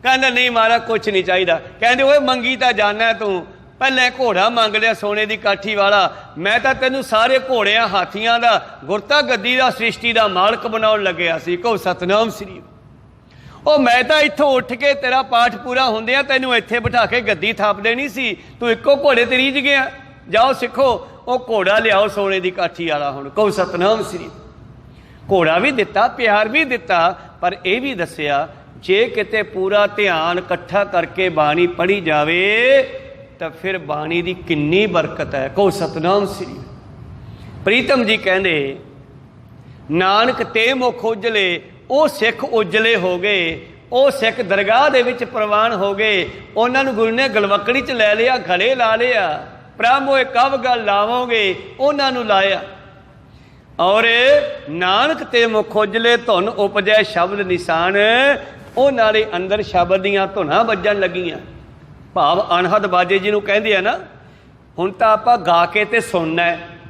ਕਹਿੰਦਾ ਨਹੀਂ ਮਹਾਰਾਜ ਕੁਛ ਨਹੀਂ ਚਾਹੀਦਾ। ਕਹਿੰਦੇ ਓਏ ਮੰਗੀ ਤਾਂ ਜਾਣਾ ਤੂੰ, ਪਹਿਲੇ ਘੋੜਾ ਮੰਗ ਲਿਆ ਸੋਨੇ ਦੀ ਕਾਠੀ ਵਾਲਾ, ਮੈਂ ਤਾਂ ਤੈਨੂੰ ਸਾਰੇ ਘੋੜਿਆਂ ਹਾਥੀਆਂ ਦਾ ਗੁਰਤਾ ਗੱਦੀ ਦਾ ਸ੍ਰਿਸ਼ਟੀ ਦਾ ਮਾਲਕ ਬਣਾਉਣ ਲੱਗਿਆ ਸੀ। ਕਹੋ ਸਤਨਾਮ ਸ੍ਰੀ। ਉਹ ਮੈਂ ਤਾਂ ਇੱਥੋਂ ਉੱਠ ਕੇ ਤੇਰਾ ਪਾਠ ਪੂਰਾ ਹੁੰਦਿਆਂ ਤੈਨੂੰ ਇੱਥੇ ਬਿਠਾ ਕੇ ਗੱਦੀ ਥਾਪ ਦੇਣੀ ਸੀ, ਤੂੰ ਇੱਕੋ ਘੋੜੇ ਤੇ ਰੀਝ ਗਿਆ। ਜਾਓ ਸਿੱਖੋ, ਉਹ ਘੋੜਾ ਲਿਆਓ ਸੋਨੇ ਦੀ ਕਾਠੀ ਵਾਲਾ ਹੁਣ। ਕਹੋ ਸਤਨਾਮ ਸ੍ਰੀ। ਘੋੜਾ ਵੀ ਦਿੱਤਾ, ਪਿਆਰ ਵੀ ਦਿੱਤਾ, ਪਰ ਇਹ ਵੀ ਦੱਸਿਆ ਜੇ ਕਿਤੇ ਪੂਰਾ ਧਿਆਨ ਇਕੱਠਾ ਕਰਕੇ ਬਾਣੀ ਪੜ੍ਹੀ ਜਾਵੇ ਤਾਂ ਫਿਰ ਬਾਣੀ ਦੀ ਕਿੰਨੀ ਬਰਕਤ ਹੈ। ਕਹੋ ਸਤਨਾਮ ਸ੍ਰੀ। ਪ੍ਰੀਤਮ ਜੀ ਕਹਿੰਦੇ ਨਾਨਕ ਤੇ ਮੁਖ ਉਜਲੇ, ਉਹ ਸਿੱਖ ਉਜਲੇ ਹੋ ਗਏ, ਉਹ ਸਿੱਖ ਦਰਗਾਹ ਦੇ ਵਿੱਚ ਪ੍ਰਵਾਨ ਹੋ ਗਏ। ਉਹਨਾਂ ਨੂੰ ਗੁਰੂ ਨੇ ਗਲਵੱਕੜੀ 'ਚ ਲੈ ਲਿਆ, ਗਲੇ ਲਾ ਲਿਆ। ਪ੍ਰਭੂ ਇਹ ਕਬ ਗੱਲ ਲਾਵੋਗੇ, ਉਹਨਾਂ ਨੂੰ ਲਾਇਆ। ਔਰ ਨਾਨਕ ਤੇ ਮੁਖ ਉਜਲੇ ਧੁਨ ਉਪਜੈ ਸ਼ਬਦ ਨਿਸ਼ਾਨ, ਉਹਨਾਂ ਦੇ ਅੰਦਰ ਸ਼ਬਦ ਦੀਆਂ ਧੁਨਾਂ ਵੱਜਣ ਲੱਗੀਆਂ। ਭਾਵ ਅਨਹਦ ਬਾਜੇ ਜਿਹਨੂੰ ਕਹਿੰਦੇ ਆ ਨਾ, ਹੁਣ ਤਾਂ ਆਪਾਂ ਗਾ ਕੇ ਤੇ ਸੁਣਨਾ,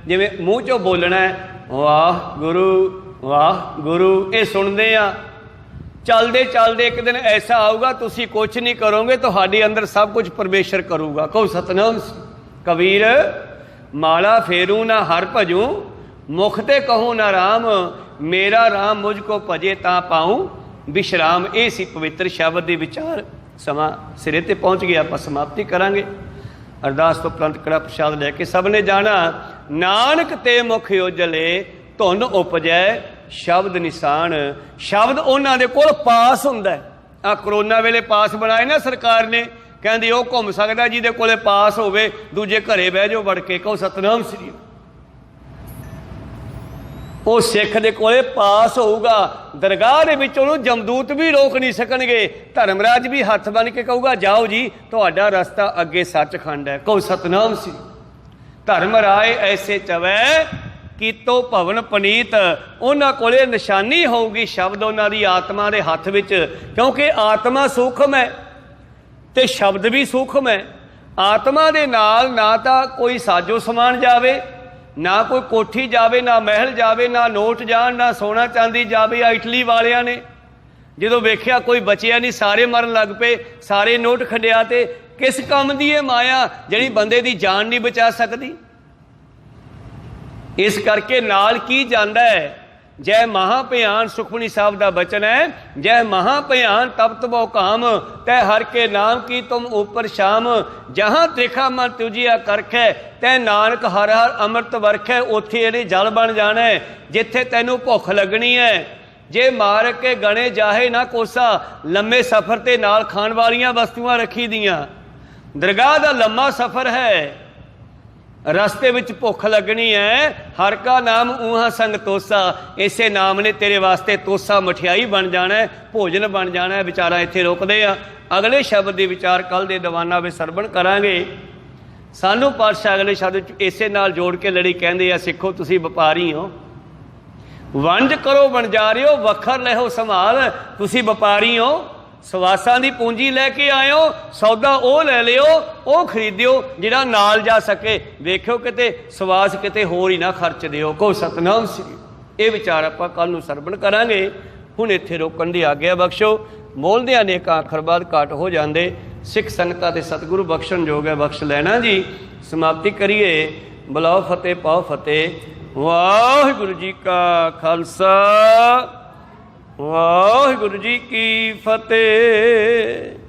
ਜਿਵੇਂ ਮੂੰਹ 'ਚੋਂ ਬੋਲਣਾ ਵਾਹ ਗੁਰੂ ਵਾਹ ਗੁਰੂ, ਇਹ ਸੁਣਦੇ ਆ। ਚੱਲਦੇ ਚੱਲਦੇ ਇੱਕ ਦਿਨ ਐਸਾ ਆਊਗਾ ਤੁਸੀਂ ਕੁਛ ਨਹੀਂ ਕਰੋਗੇ, ਤੁਹਾਡੇ ਅੰਦਰ ਸਭ ਕੁਝ ਪਰਮੇਸ਼ਰ ਕਰੂਗਾ। ਕਹੋ ਸਤਨਾਮ। ਕਬੀਰ ਮਾਲਾ ਫੇਰੂ ਨਾ ਹਰ ਭਜੂ, ਮੁਖ ਤੇ ਕਹੂੰ ਨਾ ਰਾਮ, ਮੇਰਾ ਰਾਮ ਮੁਝ ਕੋ ਭਜੇ ਤਾਂ ਪਾਊਂ ਵਿਸ਼ਰਾਮ। ਇਹ ਸੀ ਪਵਿੱਤਰ ਸ਼ਬਦ ਦੇ ਵਿਚਾਰ। ਸਮਾਂ ਸਿਰੇ ਤੇ ਪਹੁੰਚ ਗਿਆ, ਆਪਾਂ ਸਮਾਪਤੀ ਕਰਾਂਗੇ। ਅਰਦਾਸ ਤੋਂ ਉਪਰੰਤ ਕੜਾ ਪ੍ਰਸ਼ਾਦ ਲੈ ਕੇ ਸਭ ਨੇ ਜਾਣਾ। ਨਾਨਕ ਤੇ ਮੁਖ ਉਜਲੇ ਧੁਨ ਉਪਜੈ ਸ਼ਬਦ ਨਿਸ਼ਾਨ। ਸ਼ਬਦ ਉਹਨਾਂ ਦੇ ਕੋਲ ਪਾਸ ਹੁੰਦਾ। ਆ ਕਰੋਨਾ ਵੇਲੇ ਪਾਸ ਬਣਾਏ ਨਾ ਸਰਕਾਰ ਨੇ, ਕਹਿੰਦੀ ਉਹ ਘੁੰਮ ਸਕਦਾ ਜਿਹਦੇ ਕੋਲੇ ਪਾਸ ਹੋਵੇ, ਦੂਜੇ ਘਰੇ ਬਹਿ ਜਾਓ ਵੜ ਕੇ। ਕਹੋ ਸਤਨਾਮ ਸ੍ਰੀ। ਉਹ ਸਿੱਖ ਦੇ ਕੋਲੇ ਪਾਸ ਹੋਊਗਾ, ਦਰਗਾਹ ਦੇ ਵਿੱਚ ਉਹਨੂੰ ਜਮਦੂਤ ਵੀ ਰੋਕ ਨਹੀਂ ਸਕਣਗੇ। ਧਰਮਰਾਜ ਵੀ ਹੱਥ ਬੰਨ੍ਹ ਕੇ ਕਹੂਗਾ ਜਾਓ ਜੀ, ਤੁਹਾਡਾ ਰਸਤਾ ਅੱਗੇ ਸੱਚਖੰਡ ਹੈ। ਕਹੋ ਸਤਨਾਮ ਸ੍ਰੀ। ਧਰਮਰਾਏ ਐਸੇ ਚਵੈ ਕੀਤੋ ਭਵਨ ਪਨੀਤ, ਉਹਨਾਂ ਕੋਲੇ ਨਿਸ਼ਾਨੀ ਹੋਊਗੀ ਸ਼ਬਦ ਉਹਨਾਂ ਦੀ ਆਤਮਾ ਦੇ ਹੱਥ ਵਿੱਚ, ਕਿਉਂਕਿ ਆਤਮਾ ਸੂਖਮ ਹੈ ਤੇ ਸ਼ਬਦ ਵੀ ਸੂਖਮ ਹੈ। ਆਤਮਾ ਦੇ ਨਾਲ ਨਾ ਤਾਂ ਕੋਈ ਸਾਜੋ ਸਮਾਨ ਜਾਵੇ, ਨਾ ਕੋਈ ਕੋਠੀ ਜਾਵੇ, ਨਾ ਮਹਿਲ ਜਾਵੇ, ਨਾ ਨੋਟ ਜਾਣ, ਨਾ ਸੋਨਾ ਚਾਂਦੀ ਜਾਵੇ। ਆ ਇਟਲੀ ਵਾਲਿਆਂ ਨੇ ਜਦੋਂ ਵੇਖਿਆ ਕੋਈ ਬਚਿਆ ਨਹੀਂ, ਸਾਰੇ ਮਰਨ ਲੱਗ ਪਏ, ਸਾਰੇ ਨੋਟ ਖੰਡਿਆ। ਤੇ ਕਿਸ ਕੰਮ ਦੀ ਇਹ ਮਾਇਆ ਜਿਹੜੀ ਬੰਦੇ ਦੀ ਜਾਨ ਨਹੀਂ ਬਚਾ ਸਕਦੀ। ਇਸ ਕਰਕੇ ਨਾਲ ਕੀ ਜਾਂਦਾ ਹੈ, ਜੈ ਮਹਾਭਿਆਨ ਸੁਖਮਨੀ ਸਾਹਿਬ ਦਾ ਬਚਨ ਹੈ, ਜੈ ਮਹਾਭਿਆਨ ਤਪਤ ਬਹੁ ਕਾਮ, ਤੈ ਹਰ ਕੇ ਨਾਮ ਕੀ ਤੁਮ ਉਪਰ ਸ਼ਾਮ, ਜਹਾਂ ਤ੍ਰਿਖਾ ਮਨ ਤੁਜਿਆ ਕਰਖੈ, ਤੈ ਨਾਨਕ ਹਰ ਹਰ ਅੰਮ੍ਰਿਤ ਵਰਖੈ। ਉੱਥੇ ਇਹਦੇ ਜਲ ਬਣ ਜਾਣਾ ਹੈ ਜਿੱਥੇ ਤੈਨੂੰ ਭੁੱਖ ਲੱਗਣੀ ਹੈ। ਜੇ ਮਾਰ ਕੇ ਗਣੇ ਜਾਹੇ ਨਾ ਕੋਸਾ, ਲੰਮੇ ਸਫ਼ਰ ਤੇ ਨਾਲ ਖਾਣ ਵਾਲੀਆਂ ਵਸਤੂਆਂ ਰੱਖੀ ਦੀਆਂ। ਦਰਗਾਹ ਦਾ ਲੰਮਾ ਸਫ਼ਰ ਹੈ, ਰਸਤੇ ਵਿੱਚ ਭੁੱਖ ਲੱਗਣੀ ਹੈ। ਹਰ ਕਾ ਨਾਮ ਊਹਾ ਸੰਗ ਤੋਸਾ, ਇਸੇ ਨਾਮ ਨੇ ਤੇਰੇ ਵਾਸਤੇ ਤੋਸਾ ਮਠਿਆਈ ਬਣ ਜਾਣਾ ਹੈ, ਭੋਜਨ ਬਣ ਜਾਣਾ ਹੈ। ਵਿਚਾਰਾ ਇੱਥੇ ਰੁਕਦੇ ਆ, ਅਗਲੇ ਸ਼ਬਦ ਦੇ ਵਿਚਾਰ ਕੱਲ੍ਹ ਦੇ ਦੀਵਾਨਾਂ ਵਿੱਚ ਸਰਵਣ ਕਰਾਂਗੇ। ਸਾਨੂੰ ਪਾਤਸ਼ਾਹ ਅਗਲੇ ਸ਼ਬਦ ਵਿੱਚ ਇਸੇ ਨਾਲ ਜੋੜ ਕੇ ਲੜੀ ਕਹਿੰਦੇ ਆ, ਸਿੱਖੋ ਤੁਸੀਂ ਵਪਾਰੀ ਹੋ, ਵੰਜ ਕਰੋ ਵਣਜਾਰਿਓ, ਵੱਖਰ ਲਿਓ ਸੰਭਾਲ। ਤੁਸੀਂ ਵਪਾਰੀ ਹੋ, ਸਵਾਸਾਂ ਦੀ ਪੂੰਜੀ ਲੈ ਕੇ ਆਇਓ, ਸੌਦਾ ਉਹ ਲੈ ਲਿਓ, ਉਹ ਖਰੀਦਿਓ ਜਿਹੜਾ ਨਾਲ ਜਾ ਸਕੇ। ਵੇਖਿਓ ਕਿਤੇ ਸਵਾਸ ਕਿਤੇ ਹੋਰ ਹੀ ਨਾ ਖਰਚ ਦਿਓ। ਕਹੋ ਸਤਨਾਮ ਸ੍ਰੀ। ਇਹ ਵਿਚਾਰ ਆਪਾਂ ਕੱਲ੍ਹ ਨੂੰ ਸਰਵਣ ਕਰਾਂਗੇ। ਹੁਣ ਇੱਥੇ ਰੋਕਣ ਦੀ ਆਗਿਆ ਬਖਸ਼ੋ। ਬੋਲਦਿਆਂ ਨੇ ਇੱਕ ਆਖਰ ਬਾਅਦ ਘਾਟ ਹੋ ਜਾਂਦੇ। ਸਿੱਖ ਸੰਗਤਾਂ ਦੇ ਸਤਿਗੁਰੂ ਬਖਸ਼ਣ ਯੋਗ ਹੈ, ਬਖਸ਼ ਲੈਣਾ ਜੀ। ਸਮਾਪਤੀ ਕਰੀਏ। ਬੁਲਾਓ ਫਤਿਹ ਪਾਓ ਫਤਿਹ। ਵਾਹਿਗੁਰੂ ਜੀ ਕਾ ਖਾਲਸਾ, ਵਾਹਿਗੁਰੂ ਜੀ ਕੀ ਫਤਿਹ।